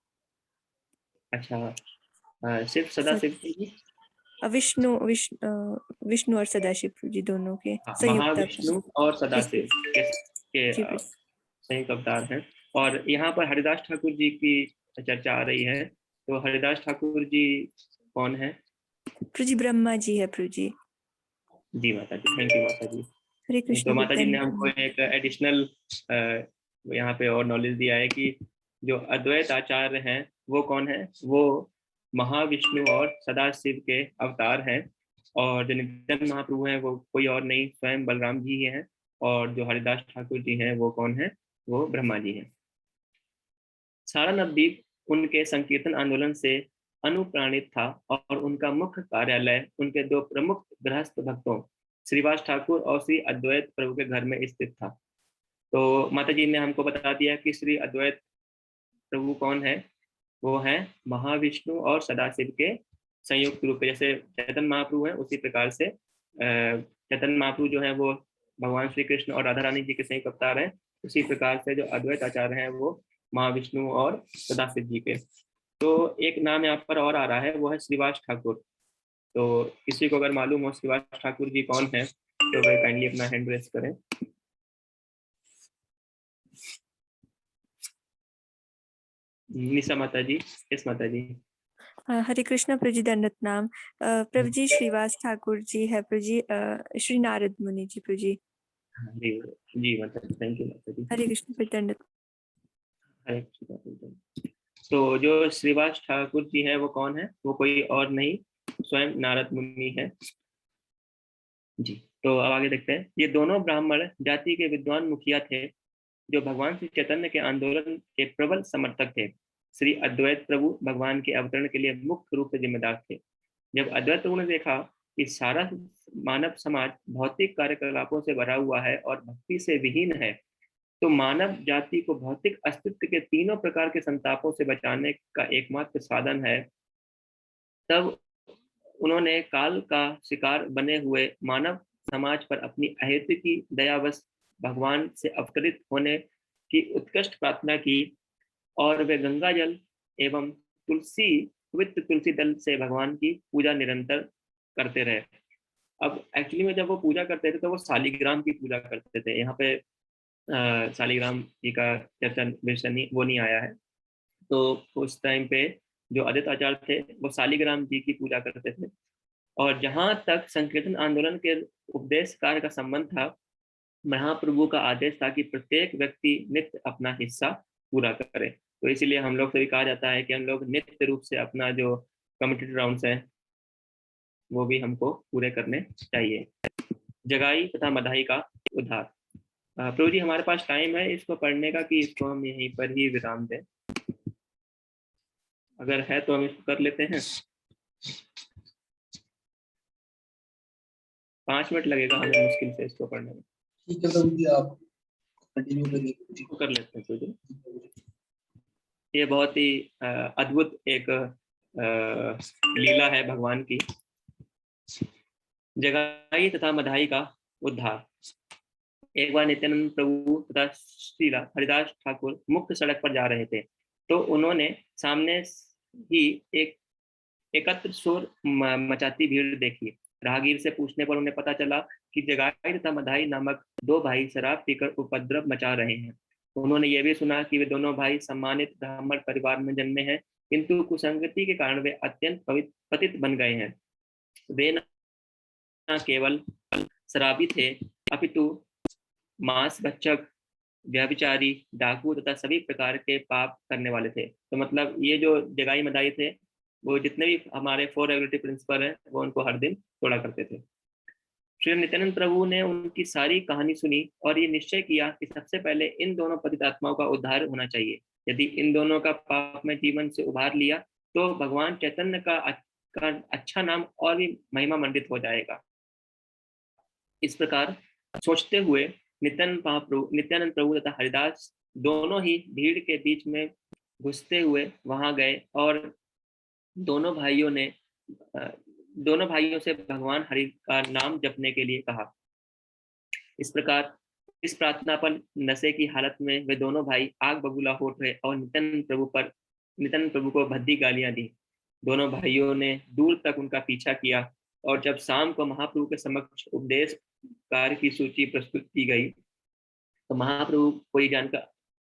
S1: अच्छा, सिर्फ सदा शिव जी?
S4: विष्णु विष्णु विष्णु और सदाशिव प्रभु जी दोनों के
S1: हाँ,
S4: संयुक्त
S1: महाविष्णु और सदाशिव के
S4: जी प्रभु
S1: संयुक्त अवतार हैं। और यहाँ पर हरिदास ठाकुर जी की चर्चा आ रही है, तो हरिदास ठाकुर जी कौन है?
S4: जी, ब्रह्मा जी है प्रभु जी।
S1: जी माता जी, थैंक यू माता जी।
S4: हरे
S1: तो
S4: कृष्ण
S1: माता जी ने हमको
S4: प्रभु।
S1: एक एडिशनल यहाँ पे और नॉलेज दिया है कि जो अद्वैत आचार्य हैं वो कौन है? वो महाविष्णु और सदाशिव के अवतार हैं। और जो नित्यानंद महाप्रभु हैं वो कोई और नहीं, स्वयं बलराम जी ही हैं। और जो हरिदास ठाकुर जी हैं वो कौन है? वो ब्रह्मा जी हैं। सारा नवद्वीप उनके संकीर्तन आंदोलन से अनुप्राणित था और उनका मुख्य कार्यालय उनके दो प्रमुख गृहस्थ भक्तों श्रीवास ठाकुर और श्री अद्वैत प्रभु के घर में स्थित था। तो माता जी ने हमको बता दिया कि श्री अद्वैत प्रभु कौन है? वो है महाविष्णु और सदाशिव के संयुक्त रूप, जैसे चैतन्य महाप्रभु है उसी प्रकार से चैतन्य महाप्रभु जो है वो भगवान श्री कृष्ण और राधा रानी जी के संयुक्त अवतार हैं। उसी प्रकार से जो अद्वैत आचार्य हैं वो महाविष्णु और सदाशिव जी के। तो एक नाम यहाँ पर और आ रहा है, वो है श्रीवास ठाकुर। तो किसी को अगर मालूम हो श्रीवास ठाकुर जी कौन है तो वह काइंडली अपना हैंड रेस करें। निशा माता जी, यस माता जी।
S4: हरे कृष्ण प्रभु जी, दंडवत प्रणाम। प्रभु जी श्रीवास ठाकुर जी है प्रभु जी, श्री नारद मुनि जी प्रभु जी।
S1: जी जी माता जी, थैंक यू माता जी।
S4: हरे कृष्ण प्रभु, दंडवत।
S1: हरे कृष्ण। तो जो श्रीवास ठाकुर जी है वो कौन है? वो कोई और नहीं, स्वयं नारद मुनि है जी। तो अब आगे देखते हैं। ये दोनों ब्राह्मण जाति के विद्वान मुखिया थे जो भगवान श्री चैतन्य के आंदोलन के प्रबल समर्थक थे। श्री अद्वैत प्रभु भगवान के अवतरण के लिए मुख्य रूप से जिम्मेदार थे। जब अद्वैत प्रभु ने देखा कि सारा मानव समाज भौतिक कार्यकलापों से भरा हुआ है और भक्ति से विहीन है, तो मानव जाति को भौतिक अस्तित्व के तीनों प्रकार के संतापों से बचाने का एकमात्र साधन है, तब उन्होंने काल का शिकार बने हुए मानव समाज पर अपनी अहेतु की दयावश भगवान से अवतरित होने की उत्कृष्ट प्रार्थना की और वे गंगा जल एवं पवित्र तुलसी दल से भगवान की पूजा निरंतर करते रहे। अब एक्चुअली में जब वो पूजा करते थे तो वो शालिग्राम की पूजा करते थे। यहाँ पे शालिग्राम जी का चर्चा विषय वो नहीं आया है। तो उस टाइम पे जो अद्वैत आचार्य थे वो शालिग्राम जी की पूजा करते थे। और जहाँ तक संकीर्तन आंदोलन के उपदेश कार्य का संबंध था, महाप्रभु का आदेश था कि प्रत्येक व्यक्ति नित्य अपना हिस्सा पूरा करे। तो इसीलिए हम लोग से भी कहा जाता है कि हम लोग नित्य रूप से अपना जो कम्युनिटी राउंड्स हैं वो भी हमको पूरे करने चाहिए। जगाई तथा मदाही का उद्धार। प्रभु जी हमारे पास टाइम है इसको पढ़ने का कि इसको हम यहीं पर ही विराम दें? अगर है तो हम इसको कर लेते हैं। 5 मिनट लगेगा हमें मुश्किल से इसको पढ़ने में।
S2: ठीक है प्रभु जी, आप कंटिन्यू करिए प्रभु जी।
S1: इसको कर लेते हैं प्रभु जी। ये बहुत ही अद्भुत एक लीला है भगवान की। जगाई तथा मदाही का उद्धार। एक बार नित्यानंद प्रभु तथा श्रीला हरिदास ठाकुर मुख्य सड़क पर जा रहे थे, तो उन्होंने सामने ही एक एकत्र शोर मचाती भीड़ देखी। राहगीर से पूछने पर उन्हें पता चला कि जगाई तथा मदाही नामक दो भाई शराब पीकर उपद्रव मचा रहे हैं। उन्होंने ये भी सुना कि वे दोनों भाई सम्मानित ब्राह्मण परिवार में जन्मे हैं, किंतु कुसंगति के कारण वे अत्यंत पतित बन गए हैं। वे न केवल शराबी थे अपितु मांस भक्षक, व्यभिचारी, डाकू तथा सभी प्रकार के पाप करने वाले थे। तो मतलब ये जो जगाई मदाई थे वो जितने भी हमारे 4 रेगुलेटरी प्रिंसिपल हैं वो उनको हर दिन तोड़ा करते थे। श्री नित्यानंद प्रभु ने उनकी सारी कहानी सुनी और ये निश्चय किया कि सबसे पहले इन दोनों पतित आत्माओं का उद्धार होना चाहिए। यदि इन दोनों का पापमय जीवन से उबार लिया तो भगवान चैतन्य का अच्छा नाम और भी महिमा मंडित हो जाएगा। इस प्रकार सोचते हुए नित्यानंद प्रभु तथा हरिदास दोनों ही भीड़ के बीच में घुसते हुए वहां गए और दोनों भाइयों से भगवान हरि का नाम जपने के लिए कहा। इस प्रकार इस प्रार्थना पर नशे की हालत में वे दोनों भाई आग बबूला हो उठे और नित्यानंद प्रभु को भद्दी गालियां दी। दोनों भाइयों ने दूर तक उनका पीछा किया और जब शाम को महाप्रभु के समक्ष उपदेश कार्य की सूची प्रस्तुत की गई तो महाप्रभु को ये जानकर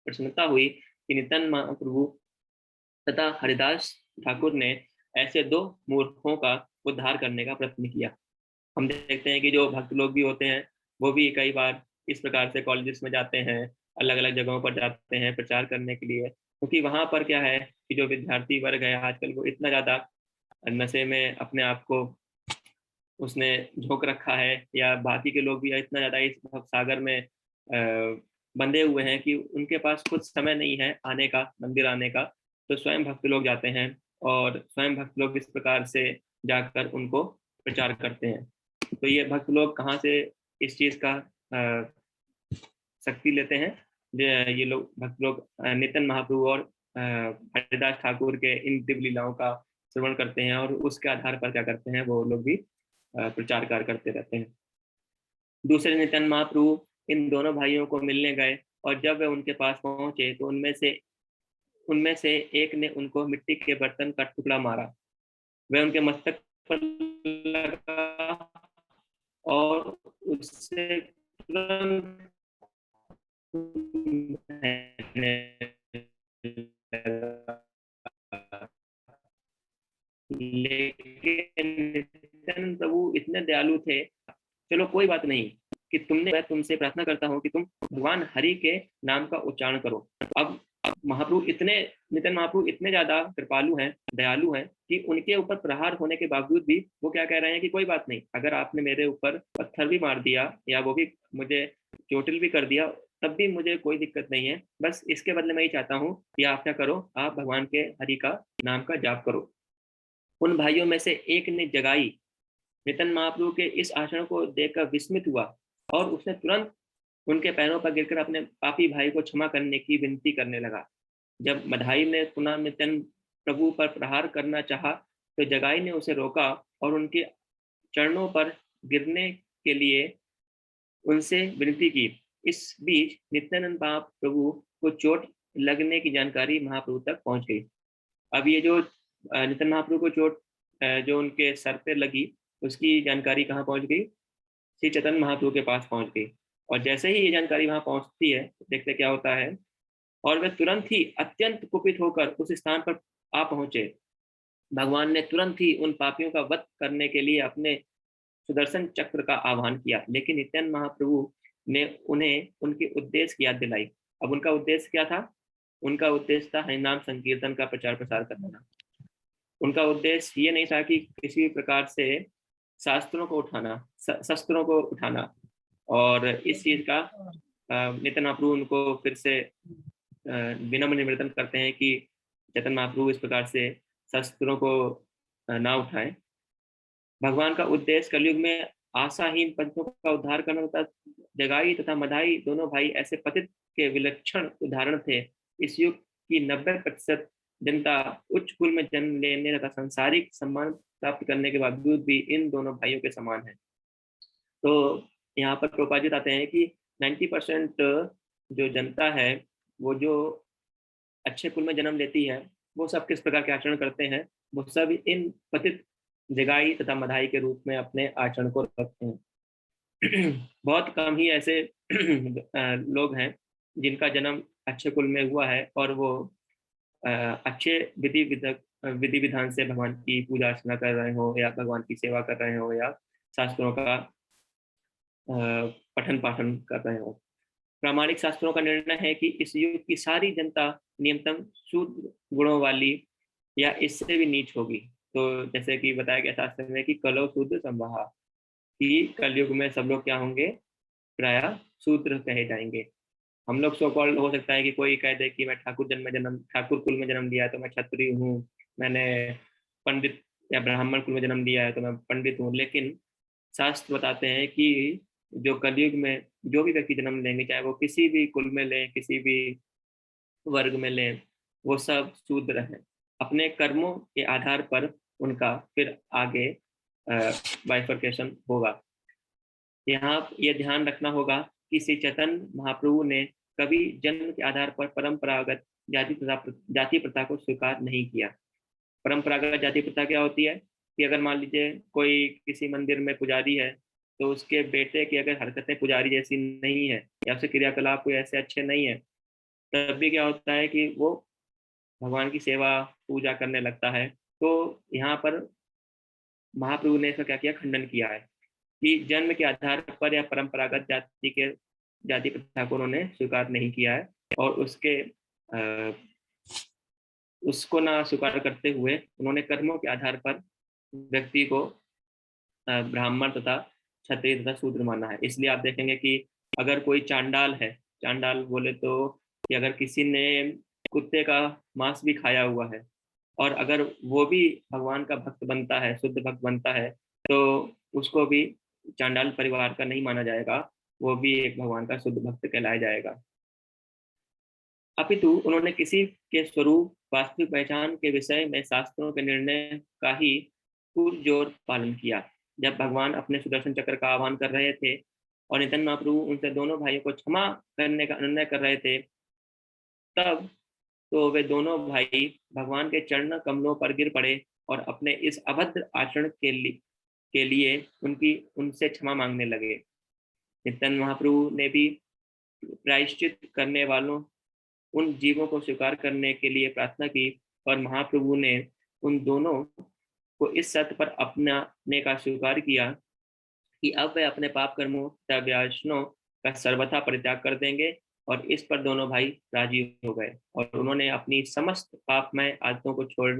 S1: प्रसन्नता हुई कि नित्यानंद महाप्रभु तथा हरिदास ठाकुर ने ऐसे दो मूर्खों का उद्धार करने का प्रयत्न किया। हम देखते हैं कि जो भक्त लोग भी होते हैं वो भी कई बार इस प्रकार से कॉलेजेस में जाते हैं, अलग अलग जगहों पर जाते हैं प्रचार करने के लिए, क्योंकि वहां पर क्या है कि जो विद्यार्थी वर्ग है आजकल वो इतना ज्यादा नशे में अपने आप को उसने झोंक रखा है, या बाकी के लोग भी इतना ज्यादा इस सागर में बंधे हुए हैं कि उनके पास कुछ समय नहीं है आने का, मंदिर आने का। तो स्वयं भक्त लोग जाते हैं और स्वयं भक्त लोग इस प्रकार से जाकर उनको प्रचार करते हैं। तो ये भक्त लोग कहाँ से इस चीज का शक्ति लेते हैं? ये लोग भक्त लोग नित्यानंद महाप्रभु और हरिदास ठाकुर के इन दिव्य लीलाओं का श्रवण करते हैं और उसके आधार पर क्या करते हैं, वो लोग भी प्रचार कार्य करते रहते हैं। दूसरे नित्यानंद महाप्रभु इन दोनों भाइयों को मिलने गए और जब वे उनके पास पहुंचे तो उनमें से एक ने उनको मिट्टी के बर्तन का टुकड़ा मारा। वह उनके मस्तक पर लगा और उससे तुरंत लेकिन नित्यानंद प्रभु इतने दयालु थे, चलो कोई बात नहीं कि मैं तुमसे प्रार्थना करता हूँ कि तुम भगवान हरि के नाम का उच्चारण करो। अब नित्यानंद महाप्रभु इतने ज्यादा कृपालु हैं, दयालु हैं कि उनके ऊपर प्रहार होने के बावजूद भी वो क्या कह रहे हैं कि कोई बात नहीं, अगर आपने मेरे ऊपर पत्थर भी मार दिया या वो भी मुझे चोटिल भी कर दिया तब भी मुझे कोई दिक्कत नहीं है, बस इसके बदले मैं ही चाहता हूँ कि आप क्या करो, आप भगवान के हरि का नाम का जाप करो। उन भाइयों में से एक ने जगाई नित्यानंद महाप्रभु के इस आचरण को देखकर विस्मित हुआ और उसने तुरंत उनके पैरों पर गिरकर अपने पापी भाई को क्षमा करने की विनती करने लगा। जब मधाई ने पुनः नित्यानंद प्रभु पर प्रहार करना चाहा तो जगाई ने उसे रोका और उनके चरणों पर गिरने के लिए उनसे विनती की। इस बीच नित्यानंद महाप्रभु को चोट लगने की जानकारी महाप्रभु तक पहुंच गई। अब ये जो नित्यानंद महाप्रभु को चोट जो उनके सर पे लगी उसकी जानकारी कहाँ पहुंच गई? श्री चैतन्य महाप्रभु के पास पहुंच गई। और जैसे ही ये जानकारी वहां पहुंचती है देखते क्या होता है, और वे तुरंत ही अत्यंत कुपित होकर उस स्थान पर आ पहुंचे। भगवान ने तुरंत ही उन पापियों का वध करने के लिए अपने सुदर्शन चक्र का आह्वान किया, लेकिन नित्यानंद महाप्रभु ने उन्हें उनके उद्देश्य की याद दिलाई। अब उनका उद्देश्य क्या था? उनका उद्देश्य था हरिनाम संकीर्तन का प्रचार प्रसार करना। उनका उद्देश्य ये नहीं था कि किसी प्रकार से शस्त्रों को उठाना और इस चीज का नित्यानंद महाप्रभु उनको फिर से विनम्र निवेदन करते हैं कि चैतन्य महाप्रभु इस प्रकार से शस्त्रों को ना उठाएं। भगवान का उद्देश्य कलयुग में आशाहीन पंथों का उद्धार करना तथा जगाई तथा मधाई दोनों भाई ऐसे पतित के विलक्षण उदाहरण थे। इस युग की 90% जनता उच्च कुल में जन्म लेने तथा सांसारिक सम्मान प्राप्त करने के बावजूद भी इन दोनों भाइयों के समान है। तो यहाँ पर प्रभुपाद जी बताते हैं कि 90% जो जनता है वो जो अच्छे कुल में जन्म लेती है वो सब किस प्रकार के आचरण करते हैं, वो सब इन पतित जगाई तथा मधाई के रूप में अपने आचरण को रखते हैं। बहुत कम ही ऐसे लोग हैं जिनका जन्म अच्छे कुल में हुआ है और वो अच्छे विधि विधान से भगवान की पूजा अर्चना कर रहे हो या भगवान की सेवा कर रहे हो या शास्त्रों का पठन पाठन कर रहे हो। प्रामाणिक शास्त्रों का निर्णय है कि इस युग की सारी जनता नियमतम शूद्र गुणों वाली या इससे भी नीच होगी। तो जैसे कि बताया गया शास्त्र में कि कलो शूद्र संवाहा, कि कलयुग में सब लोग क्या होंगे, प्रायः शूद्र कहे जाएंगे। हम लोग सो कॉल्ड हो सकता है कि कोई कह दे कि मैं ठाकुर कुल में जन्म लिया है तो मैं क्षत्रिय हूँ, मैंने पंडित या ब्राह्मण कुल में जन्म लिया है तो मैं पंडित हूँ, लेकिन शास्त्र बताते हैं कि जो कलयुग में जो भी व्यक्ति जन्म लेंगे, चाहे वो किसी भी कुल में लें, किसी भी वर्ग में लें, वो सब शूद्र हैं। अपने कर्मों के आधार पर उनका फिर आगे बाइफर्केशन होगा। यहाँ ये ध्यान रखना होगा कि श्री चैतन्य महाप्रभु ने कभी जन्म के आधार पर परंपरागत जाति प्रथा को स्वीकार नहीं किया। परंपरागत जाति प्रथा क्या होती है कि अगर मान लीजिए कोई किसी मंदिर में पुजारी है, तो उसके बेटे की अगर हरकतें पुजारी जैसी नहीं है या उसके क्रियाकलाप कोई ऐसे अच्छे नहीं है, तब भी क्या होता है कि वो भगवान की सेवा पूजा करने लगता है। तो यहाँ पर महाप्रभु ने इसका क्या किया, खंडन किया है कि जन्म के आधार पर या परंपरागत जाति प्रथा को उन्होंने स्वीकार नहीं किया है, और उसको ना स्वीकार करते हुए उन्होंने कर्मों के आधार पर व्यक्ति को ब्राह्मण तथा क्षत्रिय तथा शूद्र माना है। इसलिए आप देखेंगे कि अगर कोई चांडाल है, चांडाल बोले तो कि अगर किसी ने कुत्ते का मांस भी खाया हुआ है और अगर वो भी भगवान का भक्त बनता है, शुद्ध भक्त बनता है, तो उसको भी चांडाल परिवार का नहीं माना जाएगा, वो भी एक भगवान का शुद्ध भक्त कहलाया जाएगा। अपितु उन्होंने किसी के स्वरूप वास्तविक पहचान के विषय में शास्त्रों के निर्णय का ही पुरजोर पालन किया। जब भगवान अपने सुदर्शन चक्र का आह्वान कर रहे थे और नित्यानंद महाप्रभु उनसे दोनों भाइयों को क्षमा करने का अनुनय कर रहे थे, तब तो वे दोनों भाई भगवान के चरण कमलों पर गिर पड़े और अपने इस अभद्र आचरण के लिए उनसे क्षमा मांगने लगे। नित्यानंद महाप्रभु ने भी प्रायश्चित करने वालों उन जीवों को स्वीकार करने के लिए प्रार्थना की, और महाप्रभु ने उन दोनों को इस सत्य पर अपनाने का स्वीकार किया कि अब वे अपने पाप कर्मों तथा व्यसनों का सर्वथा परित्याग कर देंगे, और इस पर दोनों भाई राजी हो गए और उन्होंने अपनी समस्त पापमय आदतों को छोड़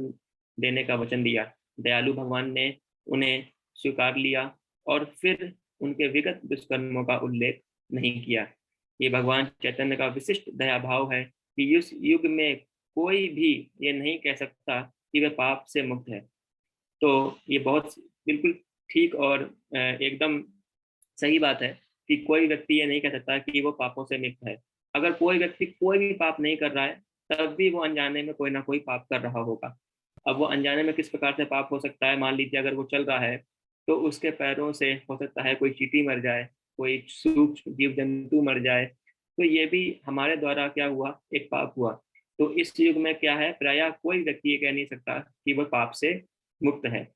S1: देने का वचन दिया। दयालु भगवान ने उन्हें स्वीकार लिया और फिर उनके विगत दुष्कर्मों का उल्लेख नहीं किया। ये भगवान चैतन्य का विशिष्ट दया भाव है कि इस युग में कोई भी ये नहीं कह सकता कि वह पाप से मुक्त है। तो ये बहुत बिल्कुल ठीक और एकदम सही बात है कि कोई व्यक्ति ये नहीं कह सकता कि वो पापों से मुक्त है। अगर कोई व्यक्ति कोई भी पाप नहीं कर रहा है, तब भी वो अनजाने में कोई ना कोई पाप कर रहा होगा। अब वो अनजाने में किस प्रकार से पाप हो सकता है, मान लीजिए अगर वो चल रहा है तो उसके पैरों से हो सकता है कोई चींटी मर जाए, कोई सूक्ष्म जीव जंतु मर जाए, तो ये भी हमारे द्वारा क्या हुआ, एक पाप हुआ। तो इस युग में क्या है, प्रायः कोई व्यक्ति ये कह नहीं सकता कि वह पाप से मुक्त है।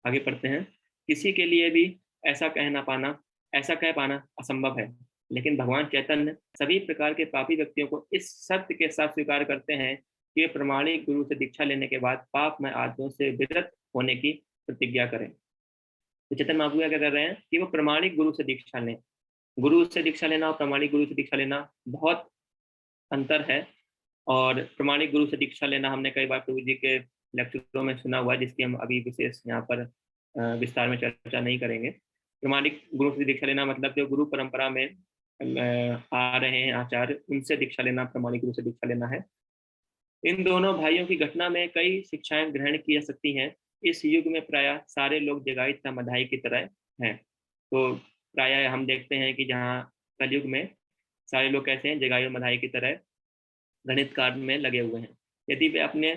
S1: आगे पढ़ते हैं। किसी के लिए भी ऐसा कह पाना असंभव है, लेकिन भगवान चैतन्य सभी प्रकार के पापी व्यक्तियों को इस सत्य के साथ स्वीकार करते हैं कि वे प्रमाणिक गुरु से दीक्षा लेने के बाद पापमय आदतों से विरत होने की प्रतिज्ञा करें। तो चैतन्य महाप्रभु क्या कर रहे हैं कि वो प्रमाणिक गुरु से दीक्षा लें। गुरु से दीक्षा लेना और प्रमाणिक गुरु से दीक्षा लेना बहुत अंतर है, और प्रमाणिक गुरु से दीक्षा लेना हमने कई बार प्रभु जी के लेक्चरों में सुना हुआ है, जिसकी हम अभी विशेष यहाँ पर विस्तार में चर्चा नहीं करेंगे। प्रमाणिक गुरु से दीक्षा लेना मतलब जो गुरु परंपरा में आ रहे हैं आचार्य, उनसे दीक्षा लेना प्रमाणिक गुरु से दीक्षा लेना है। इन दोनों भाइयों की घटना में कई शिक्षाएं ग्रहण की जा सकती हैं। इस युग में प्रायः सारे लोग जगाई तथा मधाई की तरह हैं। तो प्रायः हम देखते हैं कि जहाँ कलयुग में सारे लोग कैसे हैं, जगाई और मधाई की तरह गणित कार्य में लगे हुए हैं। यदि वे अपने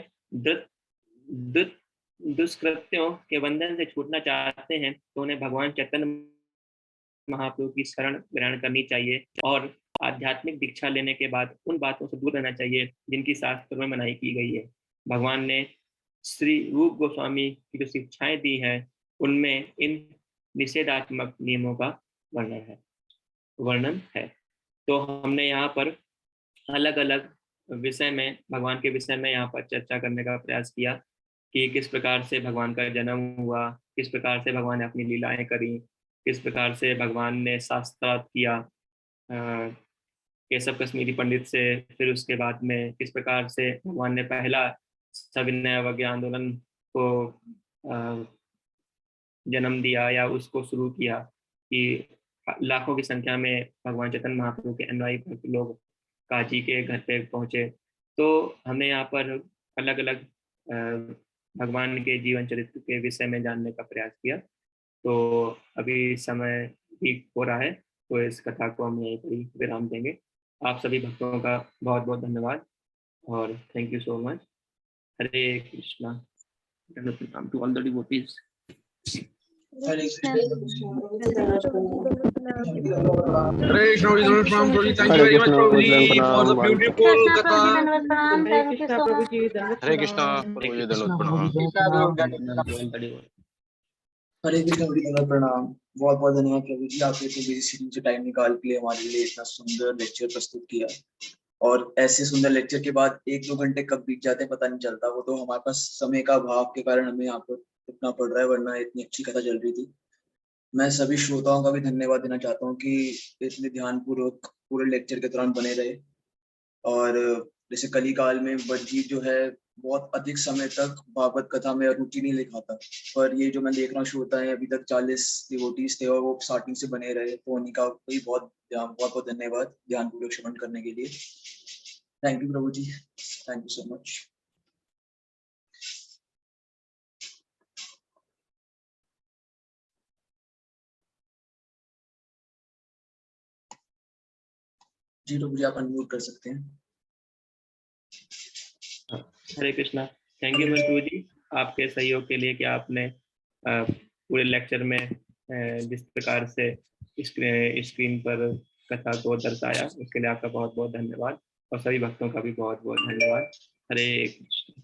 S1: दुष्कृत्यों के बंधन से छूटना चाहते हैं तो उन्हें भगवान चैतन्य महाप्रभु की शरण ग्रहण करनी चाहिए और आध्यात्मिक दीक्षा लेने के बाद उन बातों से दूर रहना चाहिए जिनकी शास्त्रों में मनाही की गई है। भगवान ने श्री रूप गोस्वामी की जो शिक्षाएं दी हैं, उनमें इन निषेधात्मक नियमों का वर्णन है। तो हमने यहाँ पर अलग अलग विषय में, भगवान के विषय में यहाँ पर चर्चा करने का प्रयास किया कि किस प्रकार से भगवान का जन्म हुआ, किस प्रकार से भगवान ने अपनी लीलाएं करी, किस प्रकार से भगवान ने शास्त्रार्थ किया केशव कश्मीरी पंडित से, फिर उसके बाद में किस प्रकार से भगवान ने पहला सविनय अवज्ञा आंदोलन को जन्म दिया या उसको शुरू किया कि लाखों की संख्या में भगवान चैतन्य महाप्रभु के अनुयायी भक्त लोग काजी के घर पे पहुंचे। तो हमने यहाँ पर अलग अलग भगवान के जीवन चरित्र के विषय में जानने का प्रयास किया। तो अभी समय ठीक हो रहा है, तो इस कथा को हम यहीं पर ही विराम देंगे। आप सभी भक्तों का बहुत बहुत धन्यवाद और thank you so much. Hare Krishna. To all the devotees.
S2: Hare Krishna.
S6: Hare Krishna, Prabhuji, Prabhuji, thank you very much, Prabhuji, for the beautiful katha. Hare Krishna, Prabhuji, Dandavat Pranam.
S2: हरे कृष्ण प्रभु जी प्रणाम। बहुत बहुत धन्यवाद प्रभु जी, आपने इतने बिजी शेड्यूल से टाइम निकाल के लिए हमारे लिए इतना सुंदर लेक्चर प्रस्तुत किया। और ऐसे सुंदर लेक्चर के बाद 1-2 घंटे कब बीत जाते पता नहीं चलता। वो तो हमारे पास समय का अभाव के कारण हमें यहाँ पर रुकना पड़ रहा है, वरना इतनी अच्छी कथा चल रही थी। मैं सभी श्रोताओं का भी धन्यवाद देना चाहता हूँ कि इतने ध्यानपूर्वक पूरे लेक्चर के दौरान बने रहे। और जैसे कली काल में बलजीत जो है बहुत अधिक समय तक भागवत कथा में रुचि नहीं दिखाता, पर ये जो मैं देख रहा हूँ श्रोता है अभी तक 40 डिवोटीज थे और वो स्टार्टिंग से बने रहे, तो उन्हीं का भी बहुत बहुत धन्यवाद ध्यानपूर्वक श्रवण करने के लिए। थैंक यू प्रभु जी, थैंक यू सो मच। जी प्रभु जी, आप अनम्यूट कर सकते हैं।
S1: हरे कृष्णा। थैंक यू मंटू जी, आपके सहयोग के लिए कि आपने पूरे लेक्चर में जिस प्रकार से स्क्रीन पर कथा को दर्शाया, उसके लिए आपका बहुत बहुत धन्यवाद और सभी भक्तों का भी बहुत बहुत धन्यवाद। हरे कृष्ण।